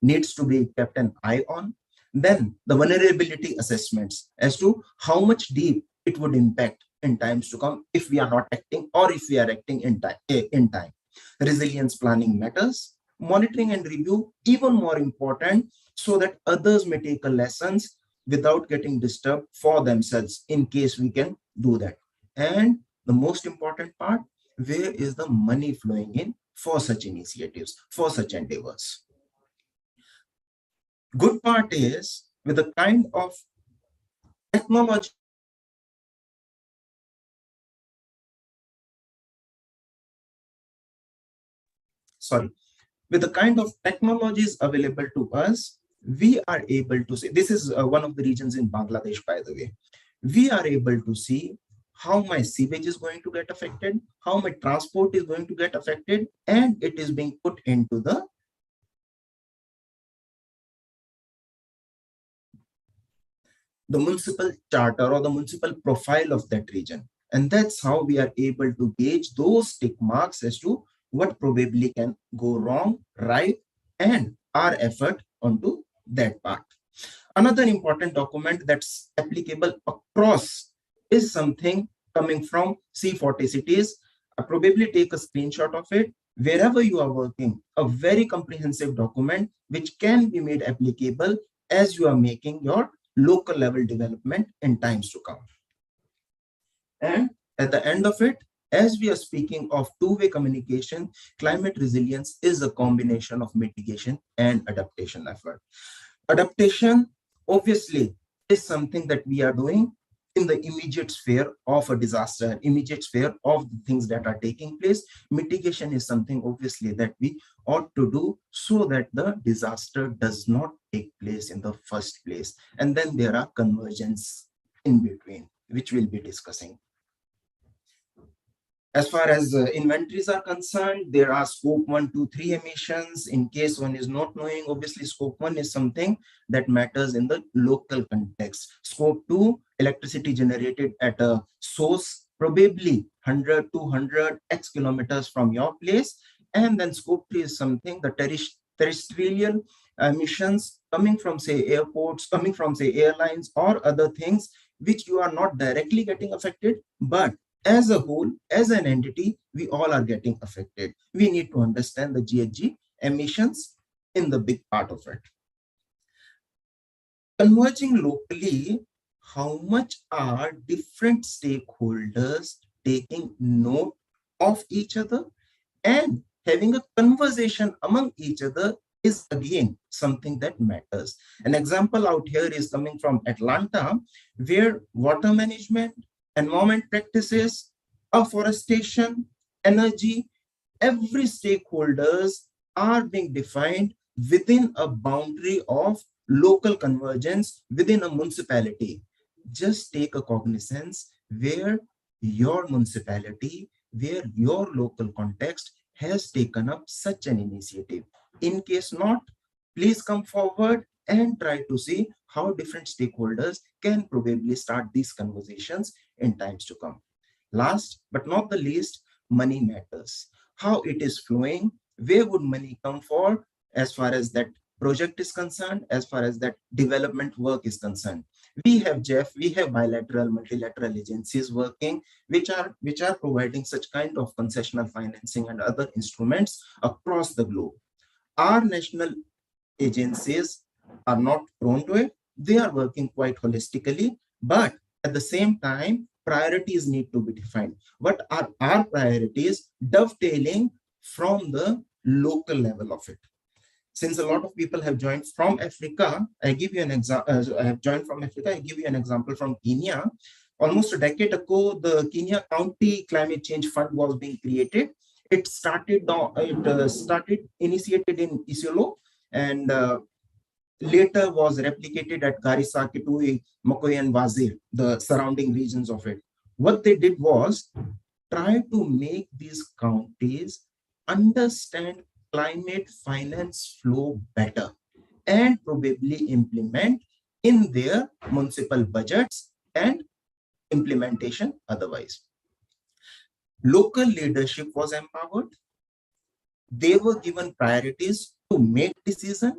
needs to be kept an eye on. Then the vulnerability assessments as to how much deep it would impact in times to come if we are not acting, or if we are acting in time. Resilience planning matters. Monitoring and review, even more important, so that others may take a lessons without getting disturbed for themselves, in case we can do that. And the most important part, where is the money flowing in for such initiatives, for such endeavors? Good part is, with the kind of technology with the kind of technologies available to us, we are able to see, this is one of the regions in Bangladesh, by the way, we are able to see how my sewage is going to get affected, how my transport is going to get affected, and it is being put into the municipal charter or the municipal profile of that region. And that's how we are able to gauge those tick marks as to what probably can go wrong, right, and our effort onto that part. Another important document that's applicable across is something coming from C40 cities. Probably take a screenshot of it wherever you are working, a very comprehensive document which can be made applicable as you are making your local level development in times to come. And at the end of it, as we are speaking of two-way communication, climate resilience is a combination of mitigation and adaptation effort. Adaptation, obviously, is something that we are doing in the immediate sphere of a disaster, immediate sphere of the things that are taking place. Mitigation is something, obviously, that we ought to do so that the disaster does not take place in the first place. And then there are convergence in between, which we'll be discussing. As far as inventories are concerned, there are scope 1, 2, 3 emissions. In case one is not knowing, obviously scope 1 is something that matters in the local context. Scope 2, electricity generated at a source, probably 100, 200 X kilometers from your place. And then scope 3 is something, the terrestrial emissions coming from, say, airports, coming from, say, airlines or other things, which you are not directly getting affected, but as a whole, as an entity, we all are getting affected. We need to understand the GHG emissions in the big part of it. Converging locally, how much are different stakeholders taking note of each other and having a conversation among each other is again something that matters. An example out here is coming from Atlanta, where water management, environment practices, afforestation, energy, every stakeholders are being defined within a boundary of local convergence within a municipality. Just take a cognizance where your municipality, where your local context has taken up such an initiative. In case not, please come forward and try to see how different stakeholders can probably start these conversations in times to come. Last but not the least, money matters. How it is flowing, where would money come for as far as that project is concerned, as far as that development work is concerned. We have Jeff, we have bilateral, multilateral agencies working, which are providing such kind of concessional financing and other instruments across the globe. Our national agencies are not prone to it. They are working quite holistically, but at the same time, priorities need to be defined. What are our priorities dovetailing from the local level of it? Since a lot of people have joined from Africa, I give you an example. I have joined from Africa. I give you an example from Kenya. Almost a decade ago, the Kenya County Climate Change Fund was being created. It started initiated in Isiolo and later was replicated at Garissa, Kitui, Makoy, and Wazir, the surrounding regions of it. What they did was try to make these counties understand climate finance flow better and probably implement in their municipal budgets and implementation otherwise. Local leadership was empowered. They were given priorities to make decisions.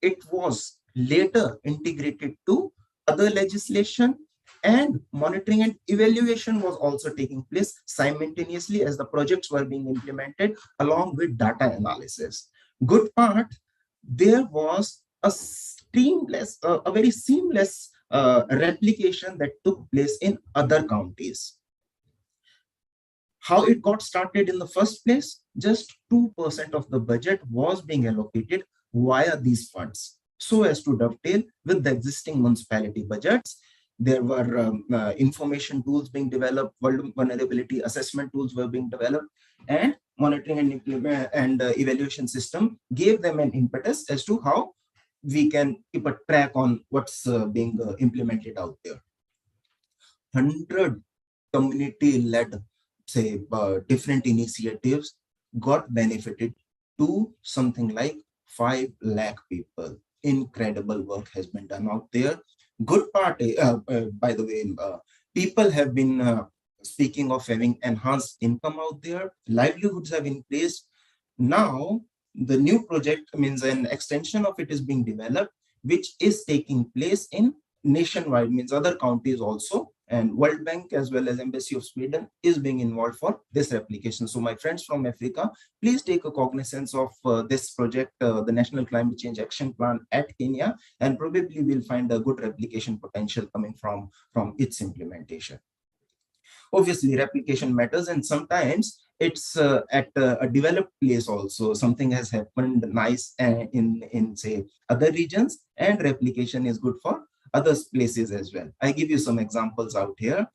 It was later integrated to other legislation, and monitoring and evaluation was also taking place simultaneously as the projects were being implemented along with data analysis. Good part, there was a very seamless replication that took place in other counties. How it got started in the first place, just 2% of the budget was being allocated via these funds so as to dovetail with the existing municipality budgets. There were information tools being developed, vulnerability assessment tools were being developed, and monitoring and implement and evaluation system gave them an impetus as to how we can keep a track on what's being implemented out there. 100 community-led, say, different initiatives got benefited to something like 5 lakh people. Incredible work has been done out there. Good part, by the way, people have been speaking of having enhanced income out there. Livelihoods have increased. Now, the new project means an extension of it is being developed, which is taking place in nationwide, means other counties also. And World Bank as well as Embassy of Sweden is being involved for this replication. So my friends from Africa, please take a cognizance of this project, the National Climate Change Action Plan at Kenya, and probably we'll find a good replication potential coming from its implementation. Obviously, replication matters, and sometimes it's at a developed place also. Something has happened nice in say other regions, and replication is good for other places as well. I give you some examples out here.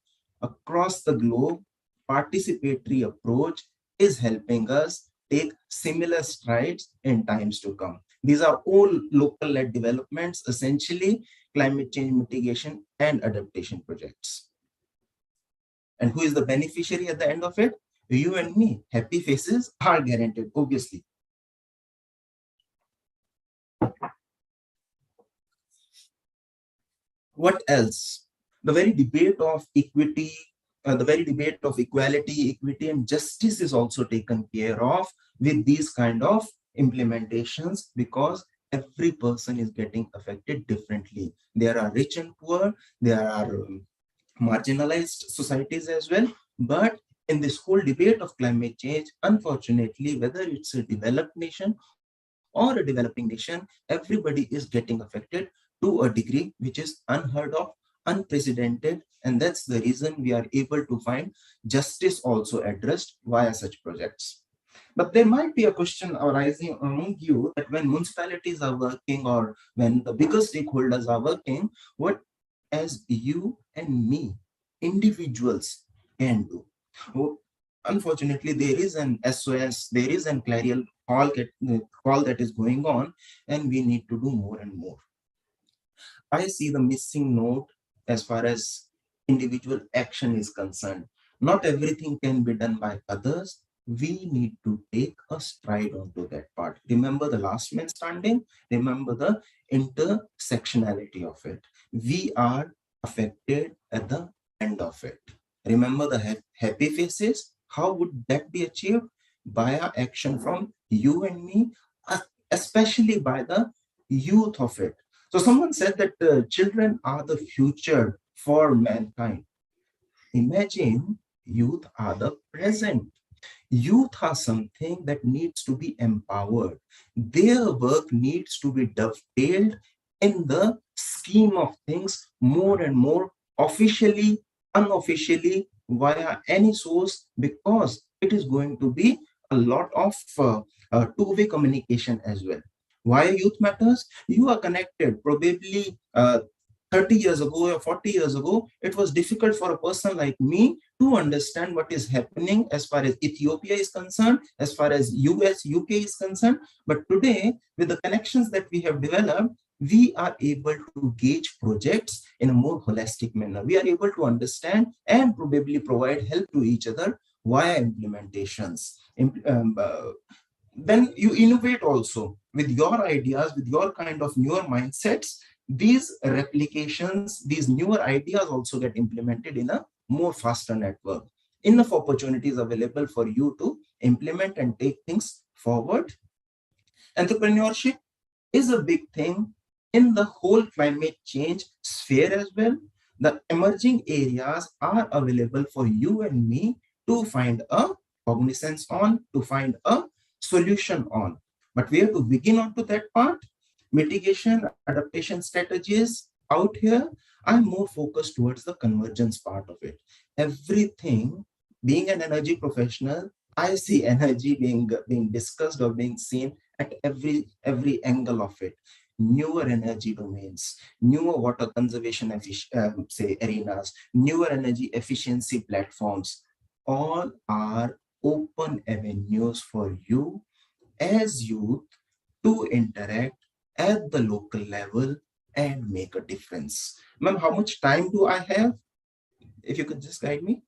Across the globe, participatory approach is helping us take similar strides in times to come. These are all local-led developments, essentially climate change mitigation and adaptation projects. And who is the beneficiary at the end of it? You and me. Happy faces are guaranteed, obviously. What else? The very debate of equity, the very debate of equality, equity, and justice is also taken care of with these kind of implementations because every person is getting affected differently. There are rich and poor, there are marginalized societies as well. But in this whole debate of climate change, unfortunately, whether it's a developed nation or a developing nation, everybody is getting affected to a degree which is unheard of, unprecedented. And that's the reason we are able to find justice also addressed via such projects. But there might be a question arising among you that when municipalities are working or when the bigger stakeholders are working, what as you and me, individuals, can do? Oh, unfortunately, there is an SOS, there is an clarion call that is going on, and we need to do more and more. I see the missing note as far as individual action is concerned. Not everything can be done by others. We need to take a stride onto that part. Remember the last man standing, remember the intersectionality of it. We are affected at the end of it. Remember the happy faces. How would that be achieved? By our action from you and me, especially by the youth of it. So someone said that children are the future for mankind. Imagine youth are the present. Youth are something that needs to be empowered. Their work needs to be dovetailed in the scheme of things more and more officially, unofficially, via any source, because it is going to be a lot of two-way communication as well. Why youth matters? You are connected. Probably 30 years ago or 40 years ago, it was difficult for a person like me to understand what is happening as far as Ethiopia is concerned, as far as US, UK is concerned. But today, with the connections that we have developed, we are able to gauge projects in a more holistic manner. We are able to understand and probably provide help to each other via implementations. Then you innovate also with your ideas, with your kind of newer mindsets. These replications, these newer ideas also get implemented in a more faster network. Enough opportunities available for you to implement and take things forward. Entrepreneurship is a big thing in the whole climate change sphere as well. The emerging areas are available for you and me to find a cognizance on, to find a solution on. But we have to begin onto that part. Mitigation, adaptation strategies out here, I'm more focused towards the convergence part of it. Everything, being an energy professional, I see energy being discussed or being seen at every angle of it. Newer energy domains, newer water conservation arenas, newer energy efficiency platforms, all are open avenues for you as youth to interact at the local level and make a difference. Ma'am, how much time do I have? If you could just guide me.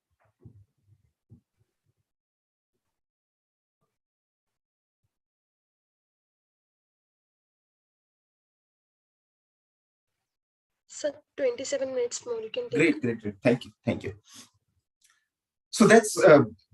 So 27 minutes more you can take. Great. Thank you. So that's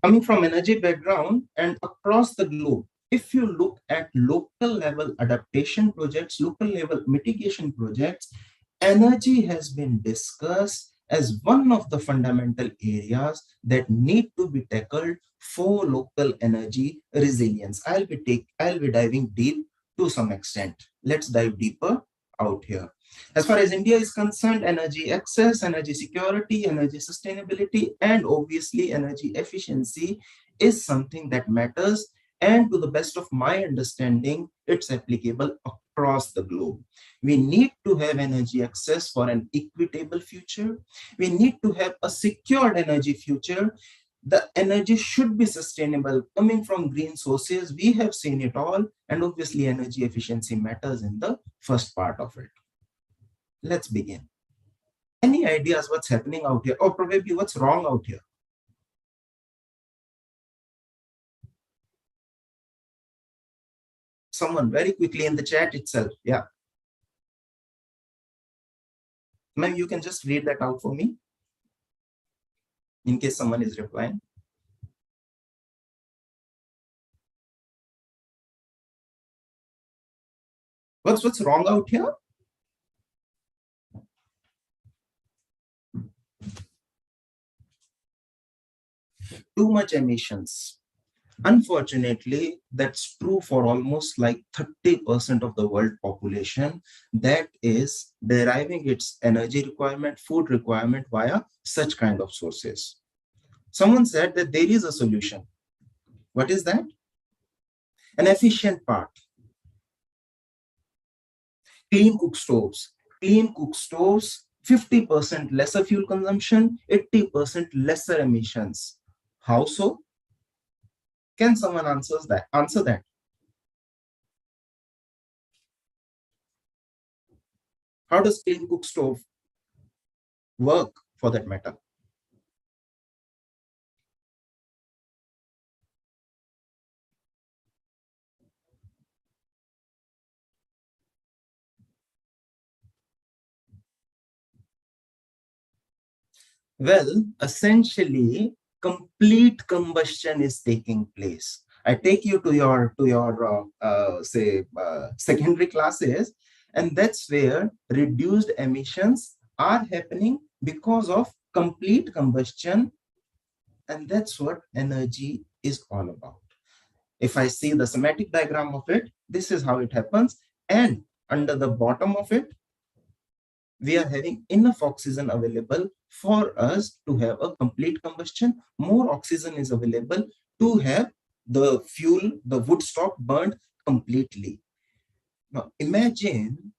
coming from energy background and across the globe. If you look at local level adaptation projects, local level mitigation projects, energy has been discussed as one of the fundamental areas that need to be tackled for local energy resilience. I'll be diving deep to some extent. Let's dive deeper out here. As far as India is concerned, energy access, energy security, energy sustainability, and obviously energy efficiency is something that matters. And to the best of my understanding, it's applicable across the globe. We need to have energy access for an equitable future. We need to have a secured energy future. The energy should be sustainable, coming from green sources. We have seen it all. And obviously energy efficiency matters in the first part of it. Let's begin. Any ideas what's happening out here, or probably what's wrong out here? Someone very quickly in the chat itself. Yeah. Ma'am, you can just read that out for me in case someone is replying. What's wrong out here? Too much emissions. Unfortunately, that's true for almost like 30% of the world population that is deriving its energy requirement, food requirement via such kind of sources. Someone said that there is a solution. What is that? An efficient part. Clean cook stoves. Clean cook stoves, 50% lesser fuel consumption, 80% lesser emissions. How so? Can someone answer that? How does clean cook stove work for that matter? Well, essentially, complete combustion is taking place. I take you to your secondary classes, and that's where reduced emissions are happening because of complete combustion, and that's what energy is all about. If I see the schematic diagram of it, this is how it happens, and under the bottom of it, we are having enough oxygen available for us to have a complete combustion. More oxygen is available to have the fuel, the wood stock burned completely. Now imagine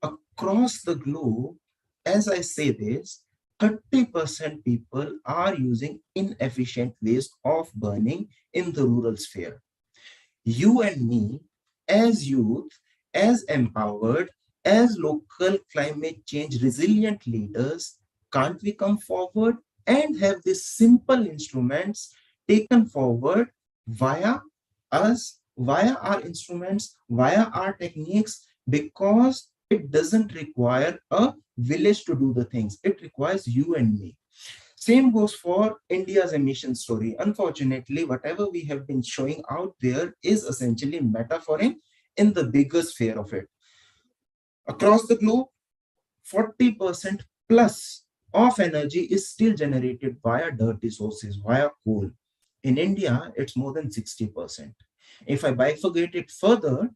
across the globe, as I say this, 30% people are using inefficient ways of burning in the rural sphere. You and me, as youth, as empowered, as local climate change resilient leaders, can't we come forward and have these simple instruments taken forward via us, via our instruments, via our techniques, because it doesn't require a village to do the things. It requires you and me. Same goes for India's emission story. Unfortunately, whatever we have been showing out there is essentially metaphoric in the bigger sphere of it. Across the globe, 40% plus of energy is still generated via dirty sources, via coal. In India, it's more than 60%. If I bifurcate it further,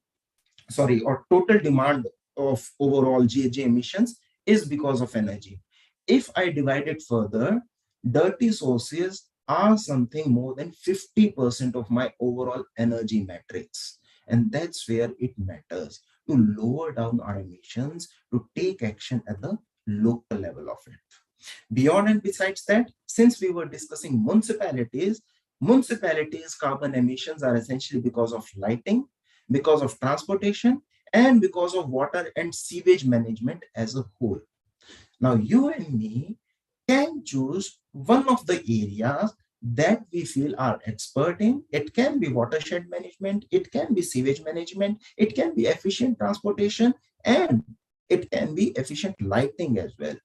or total demand of overall GHG emissions is because of energy. If I divide it further, dirty sources are something more than 50% of my overall energy matrix. And that's where it matters to lower down our emissions, to take action at the local level of it. Beyond and besides that, since we were discussing municipalities carbon emissions are essentially because of lighting, because of transportation, and because of water and sewage management as a whole. Now, you and me can choose one of the areas that we feel are expert in. It can be watershed management, it can be sewage management, it can be efficient transportation, and it can be efficient lighting as well.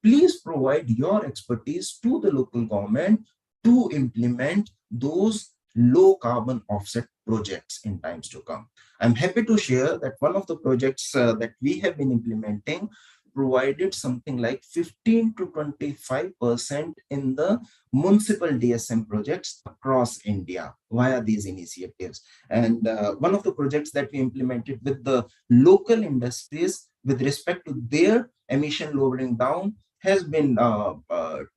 Please provide your expertise to the local government to implement those low carbon offset projects in times to come. I'm happy to share that one of the projects that we have been implementing provided something like 15 to 25% in the municipal DSM projects across India via these initiatives. And one of the projects that we implemented with the local industries with respect to their emission lowering down has been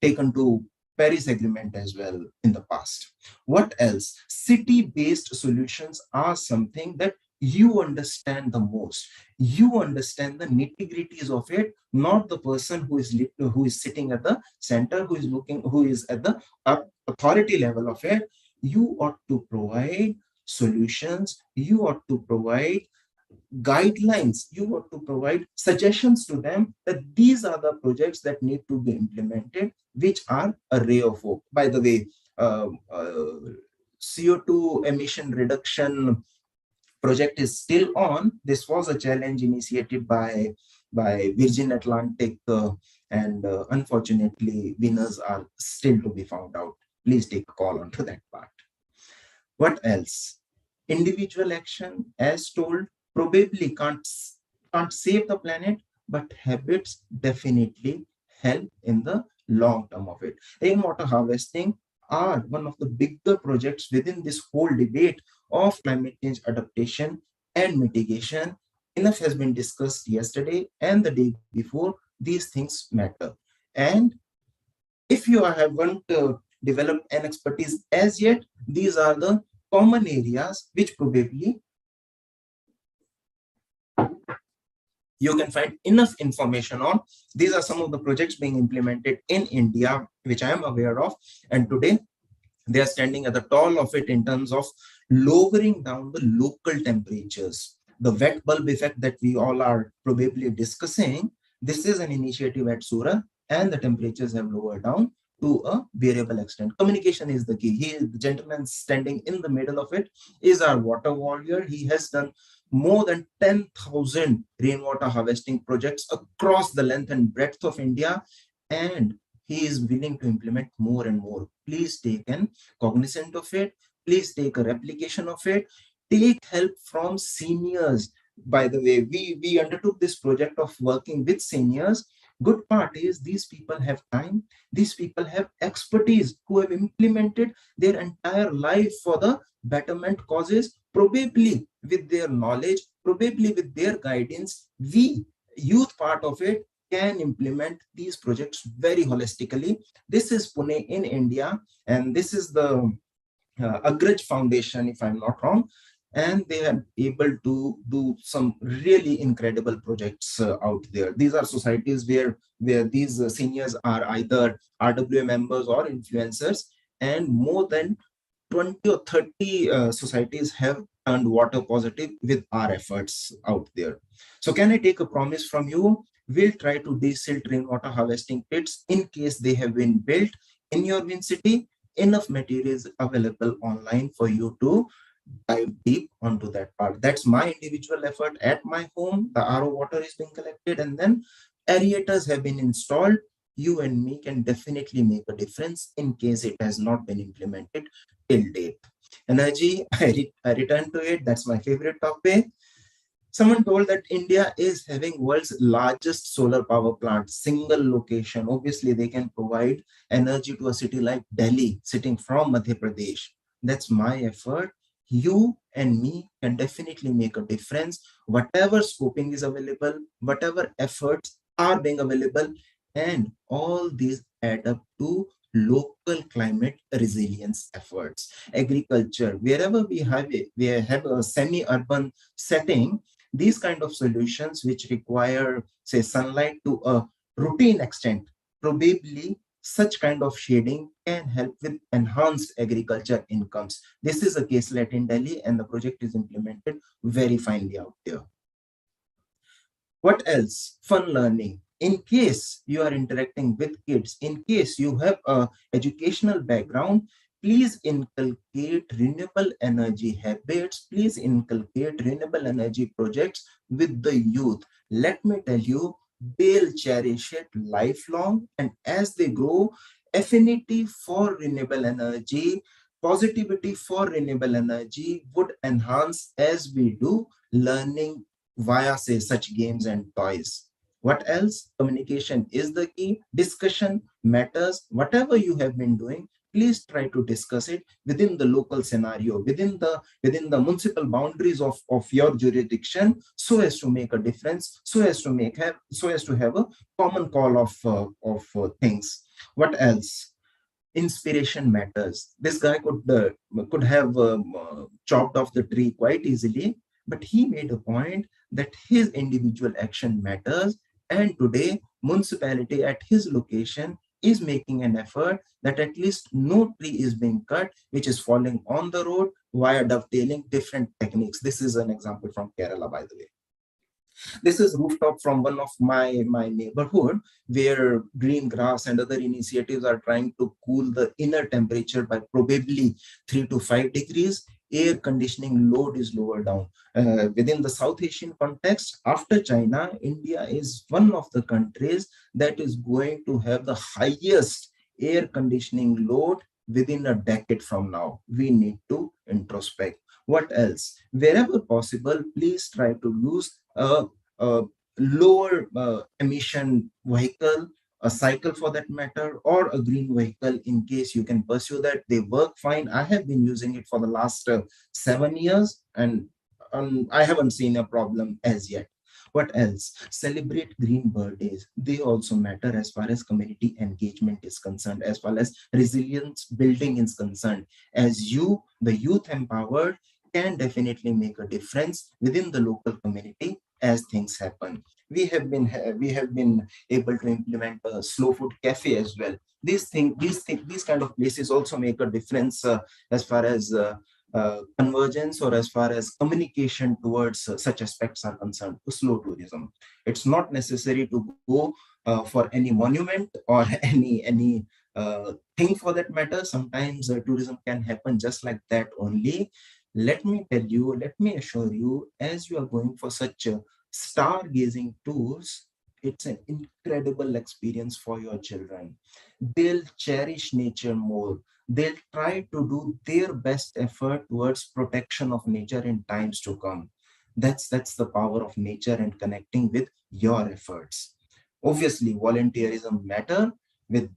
taken to Paris Agreement as well in the past. What else? City-based solutions are something that you understand the most. You understand the nitty-gritties of it, not the person who is sitting at the center, who is at the authority level of it. You ought to provide solutions. You ought to provide guidelines. You ought to provide suggestions to them that these are the projects that need to be implemented, which are a ray of hope. By the way, CO2 emission reduction project is still on. This was a challenge initiated by Virgin Atlantic, and unfortunately, winners are still to be found out. Please take a call onto that part. What else? Individual action, as told, probably can't save the planet, but habits definitely help in the long term of it. Rainwater harvesting are one of the bigger projects within this whole debate of climate change adaptation and mitigation. Enough has been discussed yesterday and the day before. These things matter. And if you haven't developed an expertise as yet, these are the common areas which probably you can find enough information on. These are some of the projects being implemented in India, which I am aware of. And today, they are standing at the tall of it in terms of lowering down the local temperatures. The wet bulb effect that we all are probably discussing, this is an initiative at Surat, and the temperatures have lowered down to a bearable extent. Communication is the key. The gentleman standing in the middle of it is our water warrior. He has done more than 10,000 rainwater harvesting projects across the length and breadth of India, and he is willing to implement more and more. Please take an cognizant of it. Please take a replication of it. Take help from seniors. By the way, we undertook this project of working with seniors. Good part is these people have time. These people have expertise who have implemented their entire life for the betterment causes, probably with their knowledge, probably with their guidance. We, youth part of it, can implement these projects very holistically. This is Pune in India, and this is the Agraj Foundation, if I'm not wrong, and they are able to do some really incredible projects out there. These are societies where these seniors are either RWA members or influencers, and more than 20 or 30 societies have turned water positive with our efforts out there. So can I take a promise from you? We'll try to de-silt rainwater harvesting pits in case they have been built in your Win city. Enough materials available online for you to dive deep onto that part. That's my individual effort at my home. The RO water is being collected and then aerators have been installed. You and me can definitely make a difference in case it has not been implemented till date. Energy, I return to it. That's my favorite topic. Someone told that India is having world's largest solar power plant, single location. Obviously, they can provide energy to a city like Delhi, sitting from Madhya Pradesh. That's my effort. You and me can definitely make a difference. Whatever scoping is available, whatever efforts are being available, and all these add up to local climate resilience efforts. Agriculture, wherever we have a semi-urban setting, these kind of solutions which require, say, sunlight to a routine extent, probably such kind of shading can help with enhanced agriculture incomes. This is a caselet in Delhi, and the project is implemented very finely out there. What else? Fun learning. In case you are interacting with kids, in case you have a educational background, please inculcate renewable energy habits. Please inculcate renewable energy projects with the youth. Let me tell you, they'll cherish it lifelong. And as they grow, affinity for renewable energy, positivity for renewable energy would enhance as we do learning via, say, such games and toys. What else? Communication is the key. Discussion matters. Whatever you have been doing, please try to discuss it within the local scenario, within the municipal boundaries of your jurisdiction, so as to make a difference, so as to have a common call of things. What else? Inspiration matters. This guy could have chopped off the tree quite easily, but he made a point that his individual action matters. And today, municipality at his location is making an effort that at least no tree is being cut, which is falling on the road via dovetailing different techniques. This is an example from Kerala, by the way. This is rooftop from one of my neighborhood, where green grass and other initiatives are trying to cool the inner temperature by probably 3 to 5 degrees. Air conditioning load is lower down. Within the South Asian context, after China, India is one of the countries that is going to have the highest air conditioning load within a decade from now. We need to introspect. What else? Wherever possible, please try to use a lower emission vehicle, a cycle for that matter, or a green vehicle in case you can pursue that. They work fine. I have been using it for the last 7 years, and I haven't seen a problem as yet. What else? Celebrate green birthdays. They also matter as far as community engagement is concerned, as far as resilience building is concerned. As you, the youth empowered, can definitely make a difference within the local community as things happen. We have been able to implement a slow food cafe as well. These kind of places also make a difference as far as convergence, or as far as communication towards such aspects are concerned, to slow tourism. It's not necessary to go for any monument or any thing for that matter. Sometimes tourism can happen just like that only. Let me tell you, let me assure you, as you are going for such stargazing tours, it's an incredible experience for your children. They'll cherish nature more. They'll try to do their best effort towards protection of nature in times to come. That's the power of nature and connecting with your efforts. Obviously, volunteerism matter. With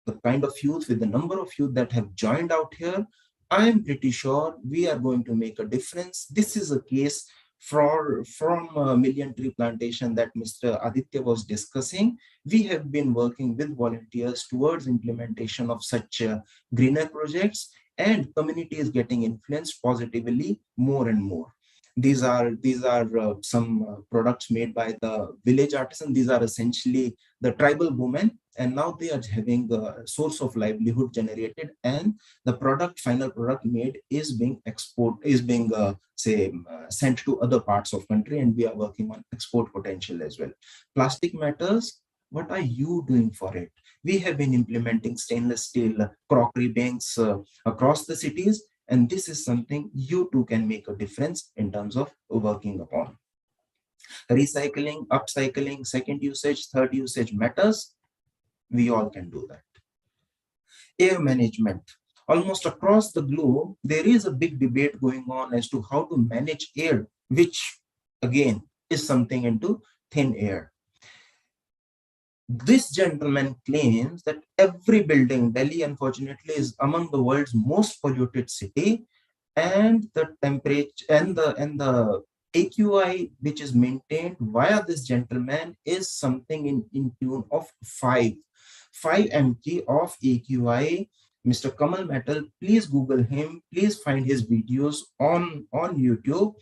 the kind of youth, with the number of youth that have joined out here, I am pretty sure we are going to make a difference. This is a case from Million Tree Plantation that Mr. Aditya was discussing. We have been working with volunteers towards implementation of such greener projects, and community is getting influenced positively more and more. These are some products made by the village artisan. These are essentially the tribal women, and now they are having a source of livelihood generated, and the final product made is being sent to other parts of country, and we are working on export potential as well. Plastic matters. What are you doing for it? We have been implementing stainless steel crockery banks across the cities, and this is something you too can make a difference in terms of working upon. Recycling, upcycling, second usage, third usage matters. We all can do that. Air management. Almost across the globe, there is a big debate going on as to how to manage air, which again is something into thin air. This gentleman claims that every building, Delhi unfortunately is among the world's most polluted city, and the temperature and the AQI which is maintained via this gentleman is something in tune of 5 mg of AQI. Mr. Kamal Metal, please Google him, please find his videos on YouTube.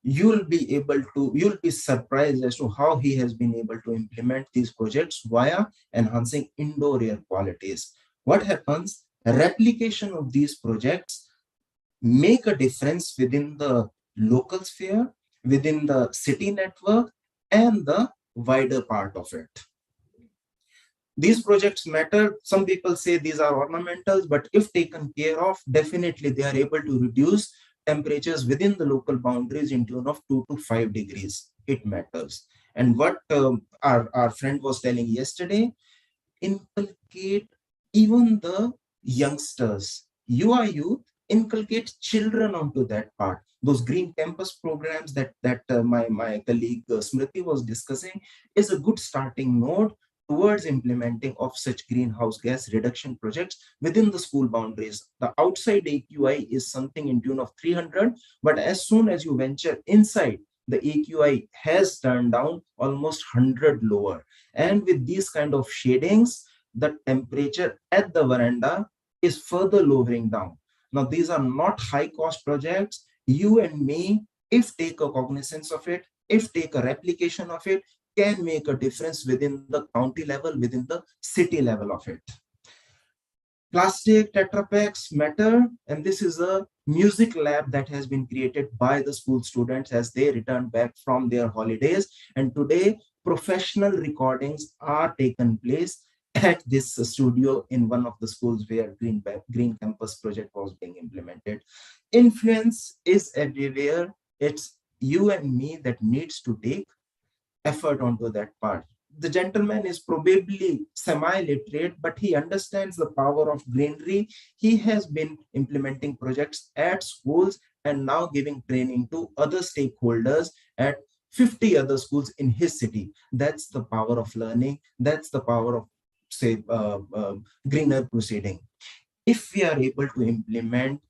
You'll be surprised as to how he has been able to implement these projects via enhancing indoor air qualities. What happens? Replication of these projects make a difference within the local sphere, within the city network, and the wider part of it. These projects matter. Some people say these are ornamentals, but if taken care of, definitely they are able to reduce temperatures within the local boundaries in tune of 2 to 5 degrees. It matters. And what our friend was telling yesterday, inculcate even the youngsters. You are youth, inculcate children onto that part. Those green campus programs that my colleague Smriti was discussing is a good starting node towards implementing of such greenhouse gas reduction projects within the school boundaries. The outside AQI is something in tune of 300, but as soon as you venture inside, the AQI has turned down almost 100 lower. And with these kind of shadings, the temperature at the veranda is further lowering down. Now, these are not high cost projects. You and me, if take a cognizance of it, if take a replication of it, can make a difference within the county level, within the city level of it. Plastic Tetra Paks matter, and this is a music lab that has been created by the school students as they return back from their holidays. And today, professional recordings are taken place at this studio in one of the schools where Green Campus project was being implemented. Influence is everywhere. It's you and me that needs to take effort onto that part. The gentleman is probably semi-literate, but he understands the power of greenery. He has been implementing projects at schools and now giving training to other stakeholders at 50 other schools in his city. That's the power of learning. That's the power of, say, greener proceeding. If we are able to implement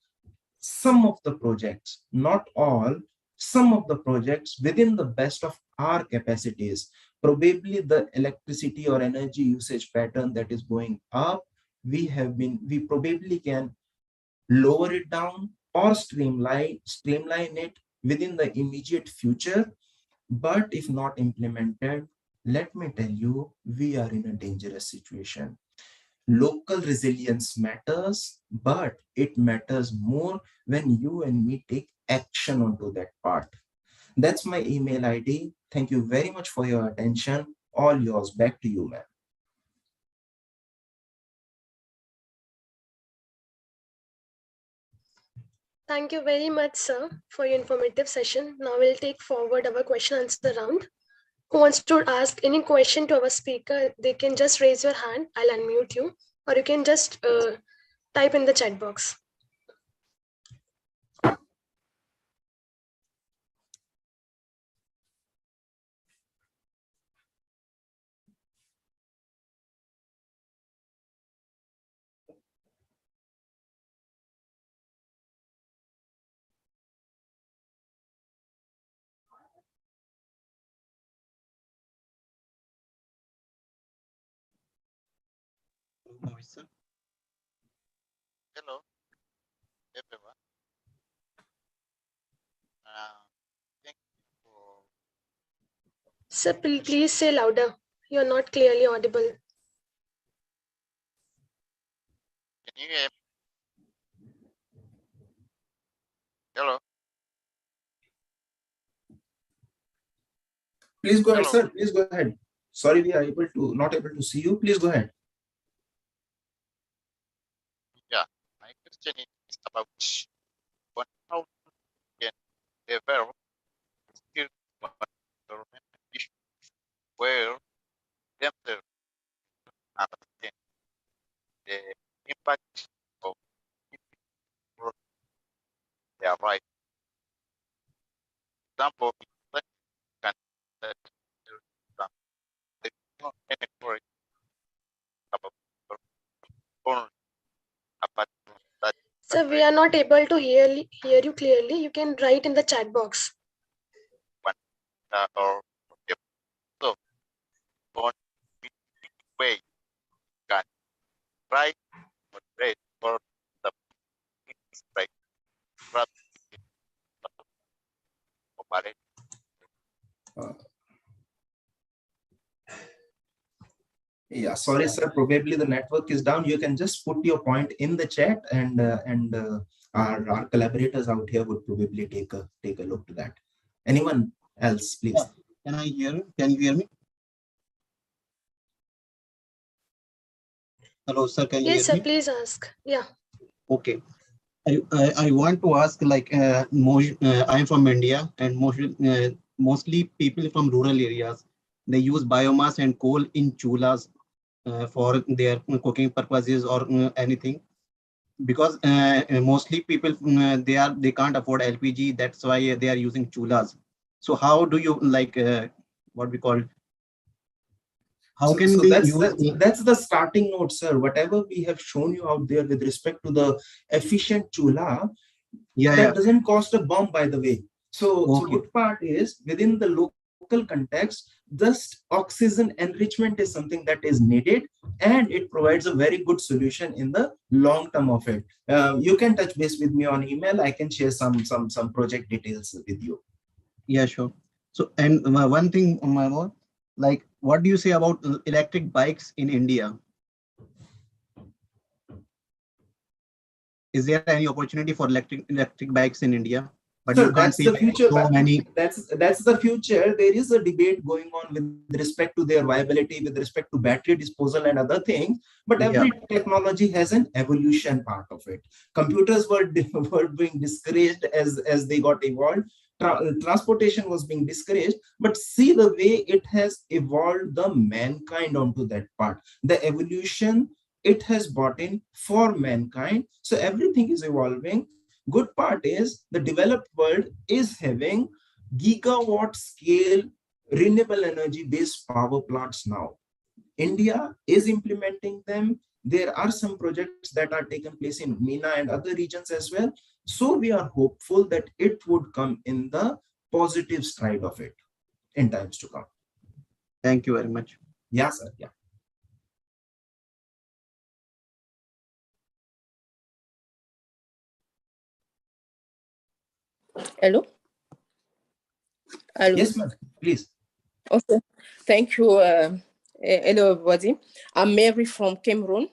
some of the projects, not all, some of the projects within the best of our capacities, probably the electricity or energy usage pattern that is going up, we probably can lower it down or streamline it within the immediate future. But if not implemented, let me tell you, we are in a dangerous situation. Local resilience matters, but it matters more when you and me take action onto that part. That's my email ID. Thank you very much for your attention. All yours. Back to you, ma'am. Thank you very much, sir, for your informative session. Now we'll take forward our question answer round. Who wants to ask any question to our speaker? They can just raise your hand. I'll unmute you, or you can just type in the chat box. Hello, everyone. Thank you for. Sir, please say louder. You're not clearly audible. Can you hear me? Hello. Please go ahead, Hello. sir. Please go ahead. Sorry, we are not able to see you. Please go ahead. Yeah, my question is about how we can develop skills environmental issues where themselves understand the impact of their right. Example, can that the encourage about about that. Sir, we are not able to hear you clearly. You can write in the chat box. Or so on way can try moderate for the like operate. Yeah, sorry, sir. Probably the network is down. You can just put your point in the chat, and our collaborators out here would probably take a look to that. Anyone else, please? Yeah. Can I hear? Can you hear me? Hello, sir. Can you Yes, hear sir. me? Please ask. Yeah. Okay. I want to ask, like, I am from India, and mostly people from rural areas, they use biomass and coal in chulas for their cooking purposes or anything. Because mostly people they can't afford LPG. That's why they are using chulas. So how do you like what we call? How So, can so we that's the starting note, sir. Whatever we have shown you out there with respect to the efficient chula, that doesn't cost a bomb, by the way. So good part is within the local context, just oxygen enrichment is something that is needed, and it provides a very good solution in the long term of it. You can touch base with me on email. I can share some project details with you. Yeah, sure. So, and one thing more, like, what do you say about electric bikes in India? Is there any opportunity for electric bikes in India? But Sir, you can't that's see the future. so many. That's the future. There is a debate going on with respect to their viability, with respect to battery disposal and other things. But every technology has an evolution part of it. Computers were being discouraged as they got evolved. Transportation was being discouraged, but see the way it has evolved the mankind onto that part. The evolution it has brought in for mankind. So everything is evolving. Good part is the developed world is having gigawatt scale renewable energy based power plants now. India is implementing them. There are some projects that are taking place in MENA and other regions as well. So we are hopeful that it would come in the positive stride of it in times to come. Thank you very much. Yeah, sir. Yeah. Hello? Hello? Yes, ma'am. Please. Okay. Thank you. Hello, everybody. I'm Mary from Cameroon.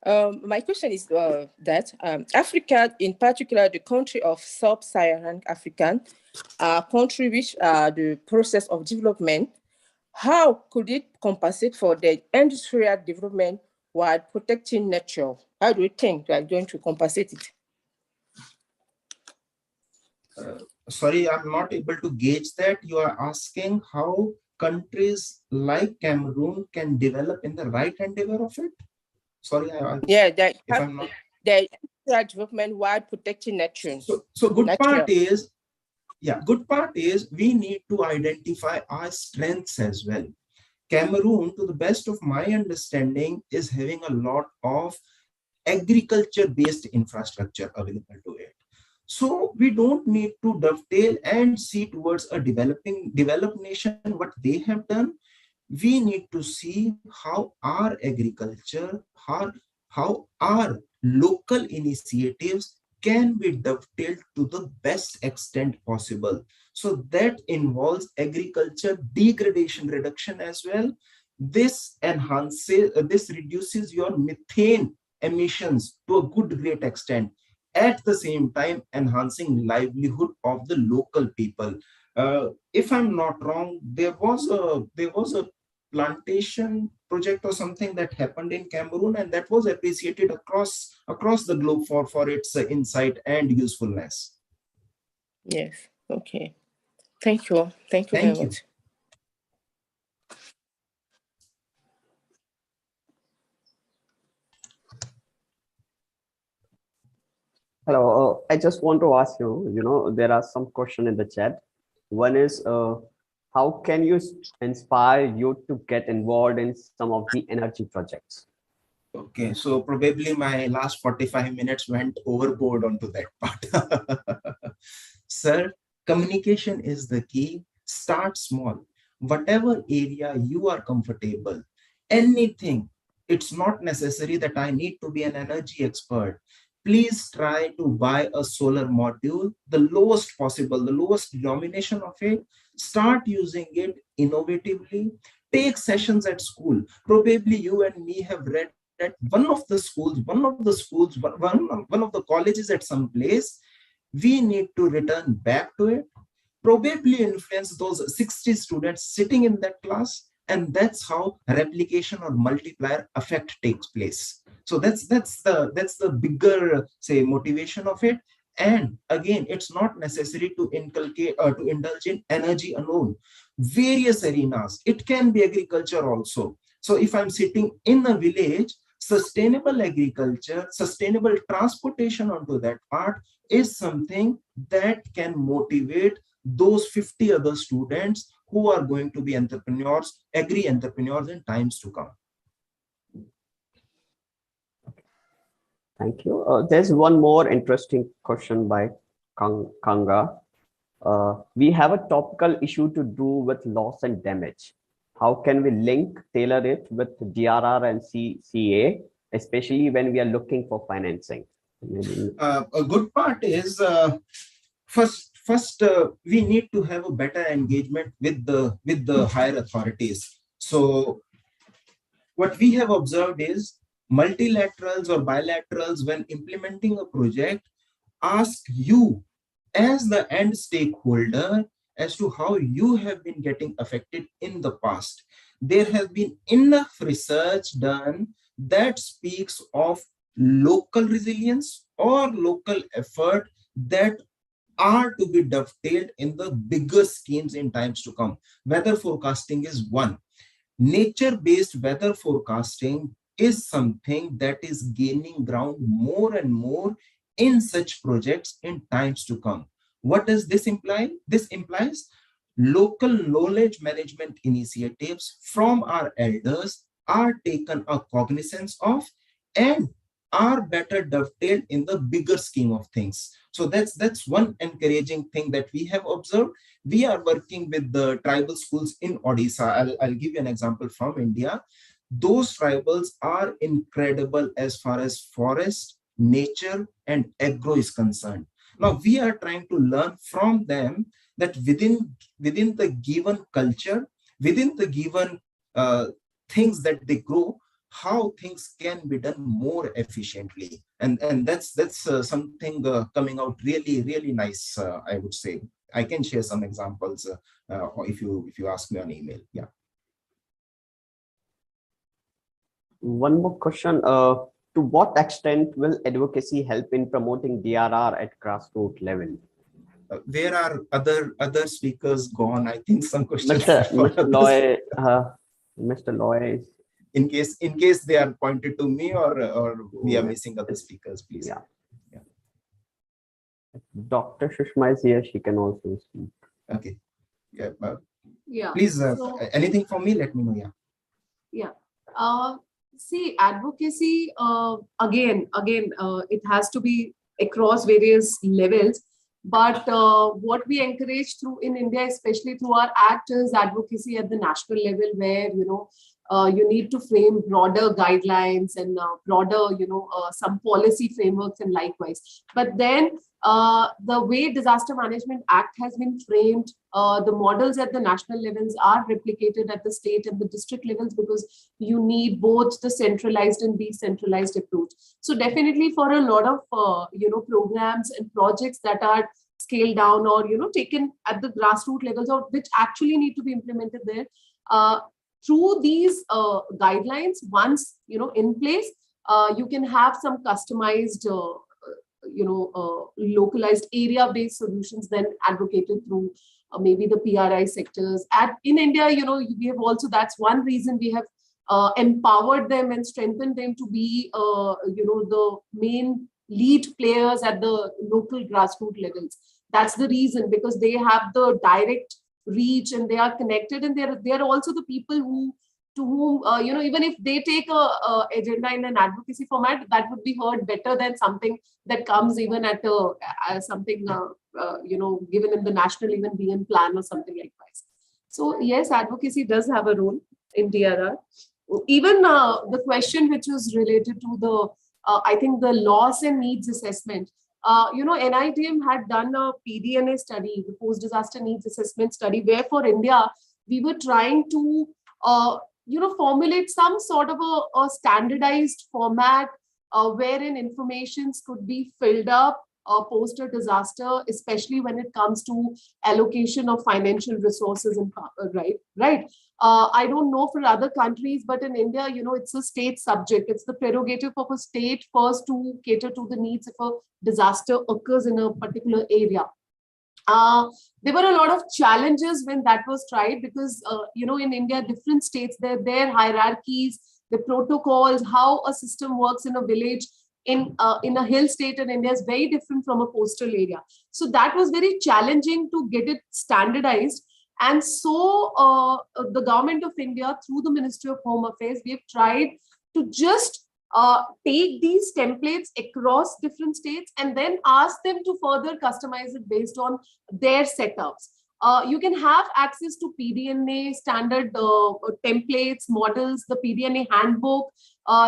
My question is that Africa, in particular, the country of sub-Saharan African, country which the process of development, how could it compensate for the industrial development while protecting nature? How do you think we are going to compensate it? Sorry, I'm not able to gauge that. You are asking how countries like Cameroon can develop in the right endeavor of it? Sorry, yeah, if I'm not... the industrial development while protecting nature. So good part is, yeah, good part is we need to identify our strengths as well. Cameroon, to the best of my understanding, is having a lot of agriculture-based infrastructure available to it. So we don't need to dovetail and see towards a developed nation what they have done. We need to see how our agriculture, how our local initiatives can be dovetailed to the best extent possible. So that involves agriculture degradation reduction as well. This reduces your methane emissions to a great extent, at the same time enhancing livelihood of the local people. If I'm not wrong, there was a plantation project or something that happened in Cameroon, and that was appreciated across the globe for its insight and usefulness. Yes. Okay. Thank you. Thank you very much. Hello, I just want to ask you, there are some questions in the chat. One is, how can you inspire you to get involved in some of the energy projects? Okay, so probably my last 45 minutes went overboard onto that part. Sir, communication is the key. Start small. Whatever area you are comfortable, anything. It's not necessary that I need to be an energy expert. Please try to buy a solar module, the lowest possible, the lowest denomination of it. Start using it innovatively. Take sessions at school. Probably you and me have read at one of the colleges at some place. We need to return back to it. Probably influence those 60 students sitting in that class. And that's how replication or multiplier effect takes place. So that's the bigger, say, motivation of it. And again, it's not necessary to inculcate or to indulge in energy alone. Various arenas. It can be agriculture also. So if I'm sitting in a village, sustainable agriculture, sustainable transportation onto that part is something that can motivate those 50 other students who are going to be entrepreneurs, agri-entrepreneurs in times to come. Thank you. There's one more interesting question by Kanga. We have a topical issue to do with loss and damage. How can we tailor it with DRR and CA, especially when we are looking for financing? A good part is, first we need to have a better engagement with the higher authorities. So what we have observed is multilaterals or bilaterals, when implementing a project, ask you as the end stakeholder as to how you have been getting affected in the past. There has been enough research done that speaks of local resilience or local effort that are to be dovetailed in the bigger schemes in times to come. Weather forecasting is one. Nature-based weather forecasting is something that is gaining ground more and more in such projects in times to come. What does this imply? This implies local knowledge management initiatives from our elders are taken a cognizance of and are better dovetailed in the bigger scheme of things. So that's one encouraging thing that we have observed. We are working with the tribal schools in Odisha. I'll give you an example from India. Those tribals are incredible as far as forest, nature, and agro is concerned. Now we are trying to learn from them that within the given culture, within the given things that they grow, how things can be done more efficiently, and that's something coming out really nice. I would say I can share some examples if you ask me on email. Yeah. One more question. To what extent will advocacy help in promoting DRR at grassroots level? Where are other speakers gone? I think some questions. Mr. Loy, Mr. Loy. In case they are pointed to me or we are missing other speakers, please. Yeah. Dr. Sushma is here. She can also speak. Okay. Yeah. Yeah. Please, So, anything from me? Let me know. Yeah. Yeah. See, advocacy, again, it has to be across various levels. But what we encourage through in India, especially through our act, is advocacy at the national level, where you need to frame broader guidelines and broader, some policy frameworks and likewise. But then the way Disaster Management Act has been framed, the models at the national levels are replicated at the state and the district levels, because you need both the centralized and decentralized approach. So definitely for a lot of, programs and projects that are scaled down or, taken at the grassroots levels, or which actually need to be implemented there, through these guidelines, once, in place, you can have some customized, localized area-based solutions then advocated through maybe the PRI sectors. In India, we have also, that's one reason we have empowered them and strengthened them to be, the main lead players at the local grassroots levels. That's the reason, because they have the direct reach and they are connected, and they are also the people to whom even if they take a agenda in an advocacy format, that would be heard better than something that comes even at something given in the national even BN plan or something like that. So yes, advocacy does have a role in DRR. Even the question which was related to the I think the loss and needs assessment. NIDM had done a PDNA study, the post-disaster needs assessment study, where for India, we were trying to, formulate some sort of a standardized format wherein informations could be filled up post a disaster, especially when it comes to allocation of financial resources and right. I don't know for other countries, but in India, it's a state subject. It's the prerogative of a state first to cater to the needs if a disaster occurs in a particular area. There were a lot of challenges when that was tried, because, in India, different states, their hierarchies, the protocols, how a system works in a village, in a hill state in India is very different from a coastal area. So that was very challenging to get it standardized. And so the Government of India, through the Ministry of Home Affairs, we have tried to just take these templates across different states and then ask them to further customize it based on their setups. You can have access to PDNA standard templates, models, the PDNA handbook.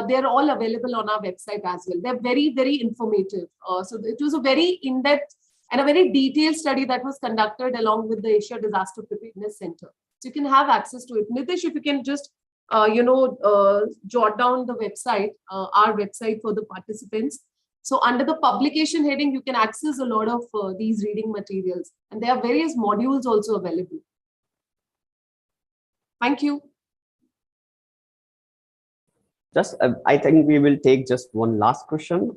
They're all available on our website as well. They're very, very informative. So it was a very in-depth and a very detailed study that was conducted along with the Asia Disaster Preparedness Center. So you can have access to it. Nitish, if you can just, jot down the website, our website for the participants. So under the publication heading, you can access a lot of these reading materials, and there are various modules also available. Thank you. I think we will take just one last question.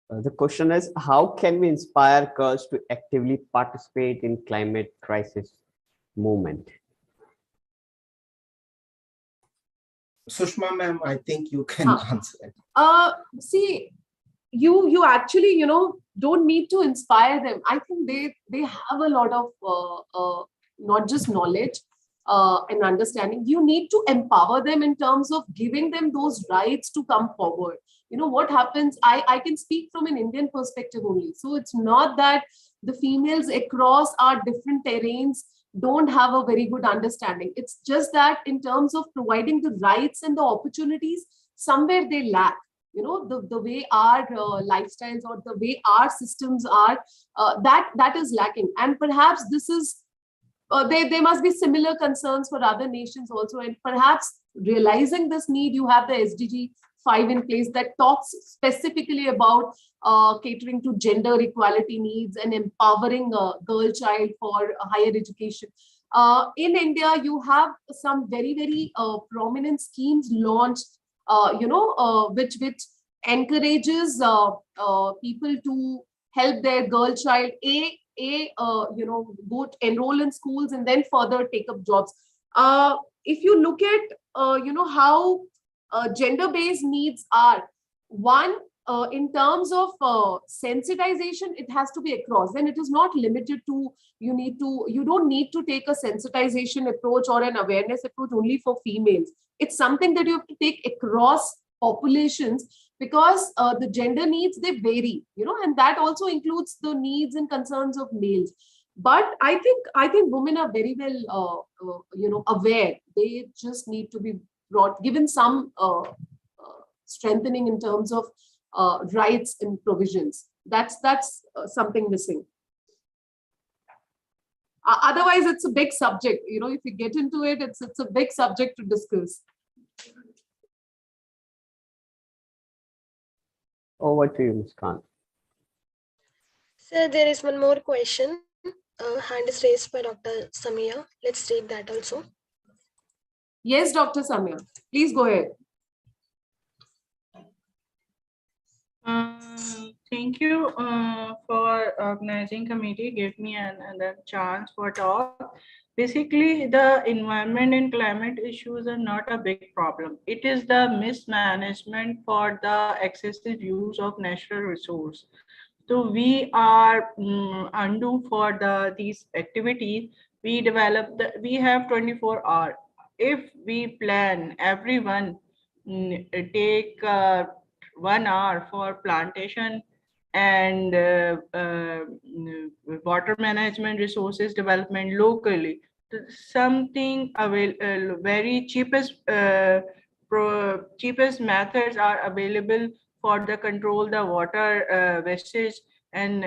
The question is, how can we inspire girls to actively participate in climate crisis movement? Sushma ma'am, I think you can answer it. See, you actually, don't need to inspire them. I think they have a lot of not just knowledge and understanding. You need to empower them in terms of giving them those rights to come forward. What happens, I can speak from an Indian perspective only. So it's not that the females across our different terrains don't have a very good understanding. It's just that in terms of providing the rights and the opportunities, somewhere they lack. The way our lifestyles or the way our systems are, that is lacking. And perhaps this is, there must be similar concerns for other nations also. And perhaps realizing this need, you have the SDG 5 in place that talks specifically about catering to gender equality needs and empowering a girl child for higher education. In India, you have some very, very prominent schemes launched, which encourages people to help their girl child go enroll in schools and then further take up jobs. If you look at how gender-based needs are, one, in terms of sensitization, it has to be across. Then it is not limited to, you don't need to take a sensitization approach or an awareness approach only for females. It's something that you have to take across populations, because the gender needs, they vary, and that also includes the needs and concerns of males. But I think women are very well, aware. They just need to be given some strengthening in terms of rights and provisions. That's something missing. Otherwise, it's a big subject. If you get into it, it's a big subject to discuss. Over to you, Ms. Khan. Sir, there is one more question. Hand is raised by Dr. Samia. Let's take that also. Yes, Dr. Samia, please go ahead. Thank you for organizing committee. Give me another chance for talk. Basically, the environment and climate issues are not a big problem. It is the mismanagement for the excessive use of natural resource. So we are undo for these activities. We have 24 hours. If we plan, everyone take 1 hour for plantation and water management, resources development locally, something very cheapest methods are available for the control the water wastage and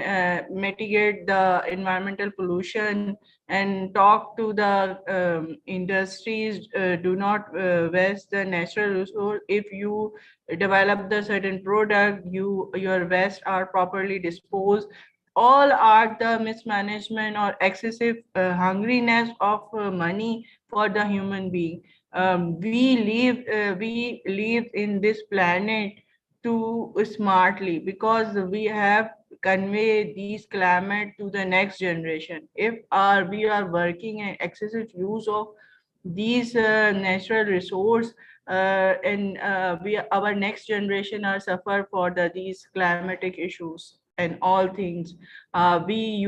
mitigate the environmental pollution, and talk to the industries, do not waste the natural resource. If you develop the certain product, your waste are properly disposed. All are the mismanagement or excessive hungriness of money for the human being. We live in this planet too smartly, because we have convey these climate to the next generation. If we are working in excessive use of these natural resource, and our next generation are suffer for these climatic issues and all things. We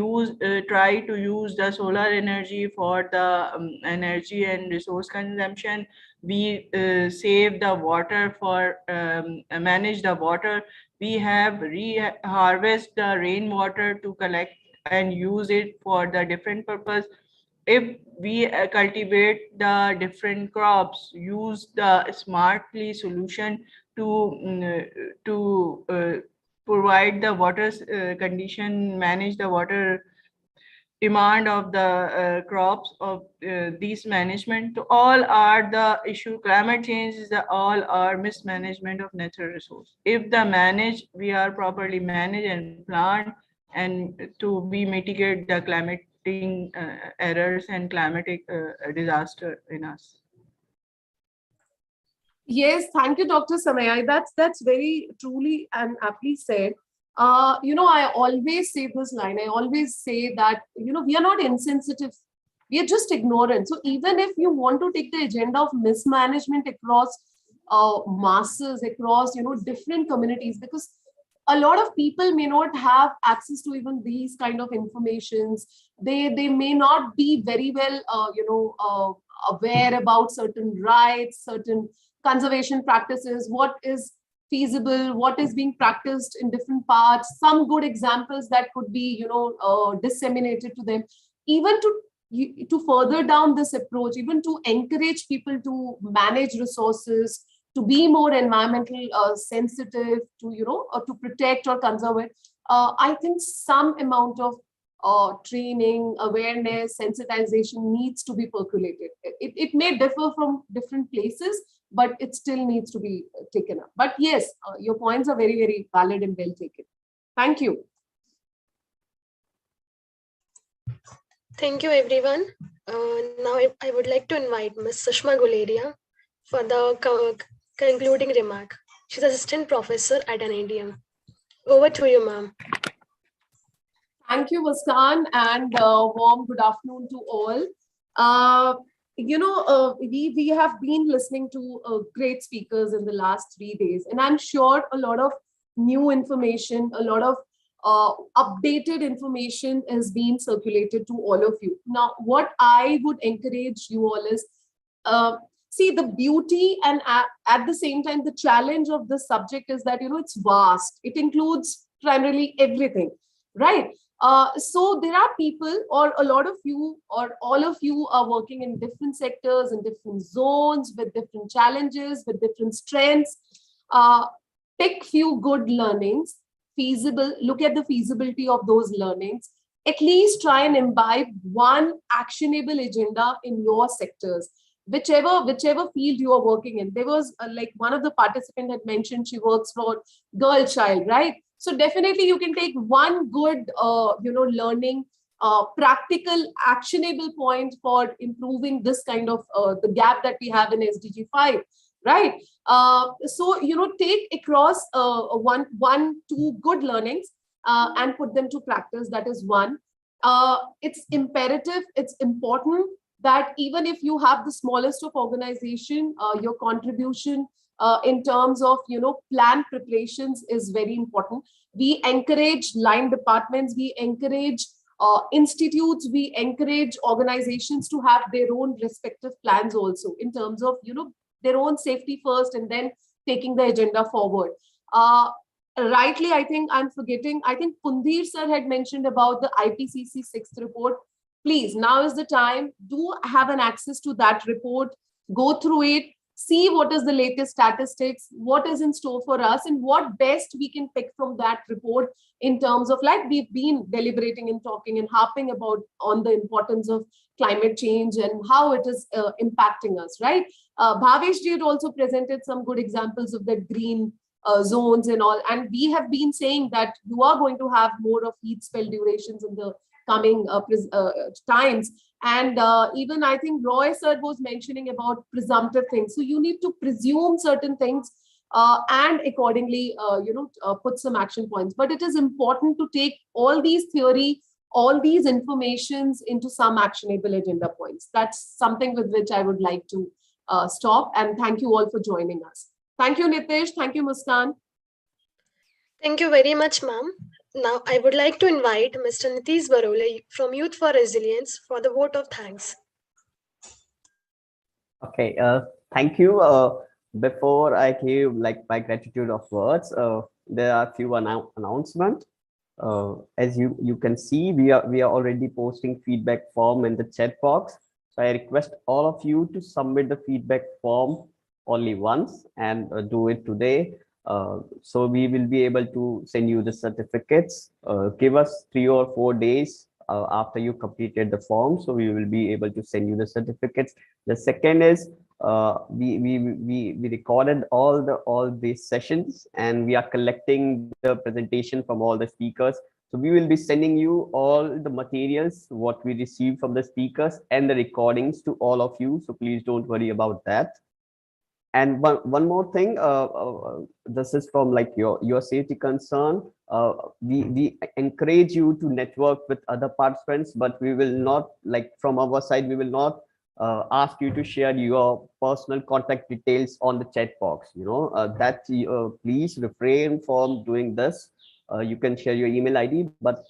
try to use the solar energy for the energy and resource consumption. We save the water for manage the water. We have harvest the rainwater to collect and use it for the different purpose. If we cultivate the different crops, use the smartly solution to provide the water condition, manage the water demand of the crops of these management, to all are the issue. Climate change is all are mismanagement of natural resource. If we are properly managed and planned, and to be mitigate the climate errors and climatic disaster in us. Yes, thank you, Dr. Samaya. That's very truly and aptly said. I always say this line. I always say that, we are not insensitive. We are just ignorant. So even if you want to take the agenda of mismanagement across masses, across, different communities, because a lot of people may not have access to even these kind of informations. They may not be very well, aware about certain rights, certain conservation practices, what is feasible, what is being practiced in different parts, some good examples that could be, disseminated to them, even to further down this approach, even to encourage people to manage resources, to be more environmental sensitive, to protect or conserve it. I think some amount of training, awareness, sensitization needs to be percolated. It may differ from different places, but it still needs to be taken up. But yes, your points are very, very valid and well taken. Thank you. Thank you, everyone. Now I would like to invite Ms. Sushma Guleria for the concluding remark. She's assistant professor at NIDM. Over to you, ma'am. Thank you, Muskan, and warm good afternoon to all. We have been listening to great speakers in the last 3 days, and I'm sure a lot of new information, a lot of updated information is being circulated to all of you. Now, what I would encourage you all is, see, the beauty and at the same time, the challenge of this subject is that, it's vast. It includes primarily everything, right? So there are people, or a lot of you, or all of you are working in different sectors, in different zones, with different challenges, with different strengths. Pick few good learnings, feasible, look at the feasibility of those learnings. At least try and imbibe one actionable agenda in your sectors, whichever field you are working in. There was like one of the participants had mentioned she works for girl child, right? So definitely you can take one good, learning, practical, actionable point for improving this kind of the gap that we have in SDG 5, right? So, take across two good learnings and put them to practice. That is one. It's imperative, it's important that even if you have the smallest of organization, your contribution in terms of, plan preparations is very important. We encourage line departments, we encourage institutes, we encourage organizations to have their own respective plans also in terms of, their own safety first and then taking the agenda forward. Rightly, I think I'm forgetting, I think Pundir sir had mentioned about the IPCC 6th report. Please, now is the time. Do have an access to that report. Go through it. See what is the latest statistics, what is in store for us, and what best we can pick from that report in terms of, like we've been deliberating and talking and harping about on the importance of climate change and how it is impacting us, right? Bhavesh ji had also presented some good examples of the green zones and all. And we have been saying that you are going to have more of heat spell durations in the coming times. And even I think Roy sir was mentioning about presumptive things. So you need to presume certain things and accordingly, put some action points. But it is important to take all these theory, all these informations into some actionable agenda points. That's something with which I would like to stop. And thank you all for joining us. Thank you, Nitish. Thank you, Muskan. Thank you very much, ma'am. Now, I would like to invite Mr. Nitish Barole from Youth for Resilience for the vote of thanks. Okay, thank you. Before I give my gratitude of words, there are a few announcements. As you can see, we are already posting feedback form in the chat box. So I request all of you to submit the feedback form only once and do it today. So we will be able to send you the certificates. Give us 3 or 4 days after you completed the form, so we will be able to send you the certificates. The second is we recorded all these sessions, and we are collecting the presentation from all the speakers. So we will be sending you all the materials what we received from the speakers and the recordings to all of you. So please don't worry about that. And one more thing, this is from your safety concern. We encourage you to network with other participants, but we will not, from our side, we will not ask you to share your personal contact details on the chat box. Please refrain from doing this. You can share your email ID, but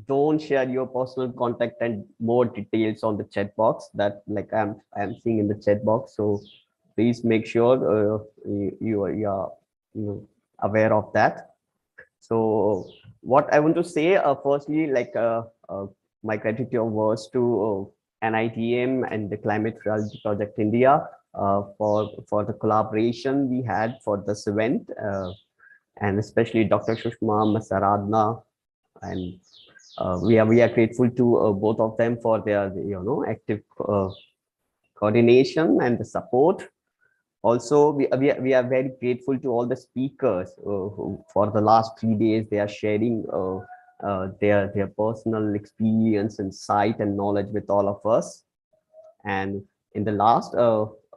don't share your personal contact and more details on the chat box that like I'm seeing in the chat box. So please make sure you are aware of that. So what I want to say, firstly, like my gratitude was to NIDM and the Climate Reality Project India for the collaboration we had for this event, and especially Dr. Shushma Masaradna, and we are grateful to both of them for their active coordination and the support. Also, we are very grateful to all the speakers who, for the last 3 days, they are sharing their personal experience, insight, and knowledge with all of us. And in the last,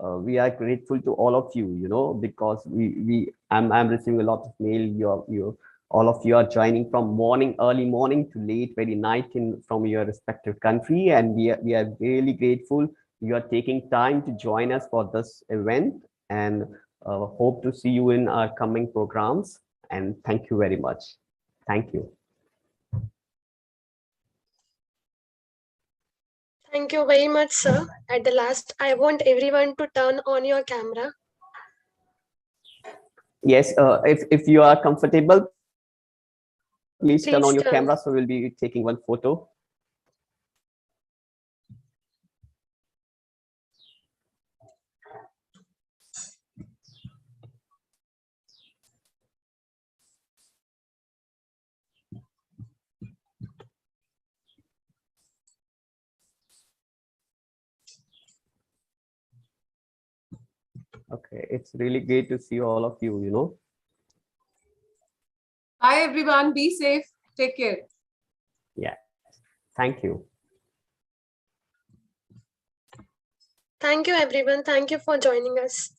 we are grateful to all of you, because I'm receiving a lot of mail. All of you are joining from early morning to late, very night from your respective country, and we are really grateful you are taking time to join us for this event, and hope to see you in our coming programs. And thank you very much. Thank you. Thank you very much, sir. At the last, I want everyone to turn on your camera. Yes, if you are comfortable, please turn on your camera, so we'll be taking one photo. Okay, it's really great to see all of you. Bye, everyone. Be safe. Take care. Yeah. Thank you. Thank you, everyone. Thank you for joining us.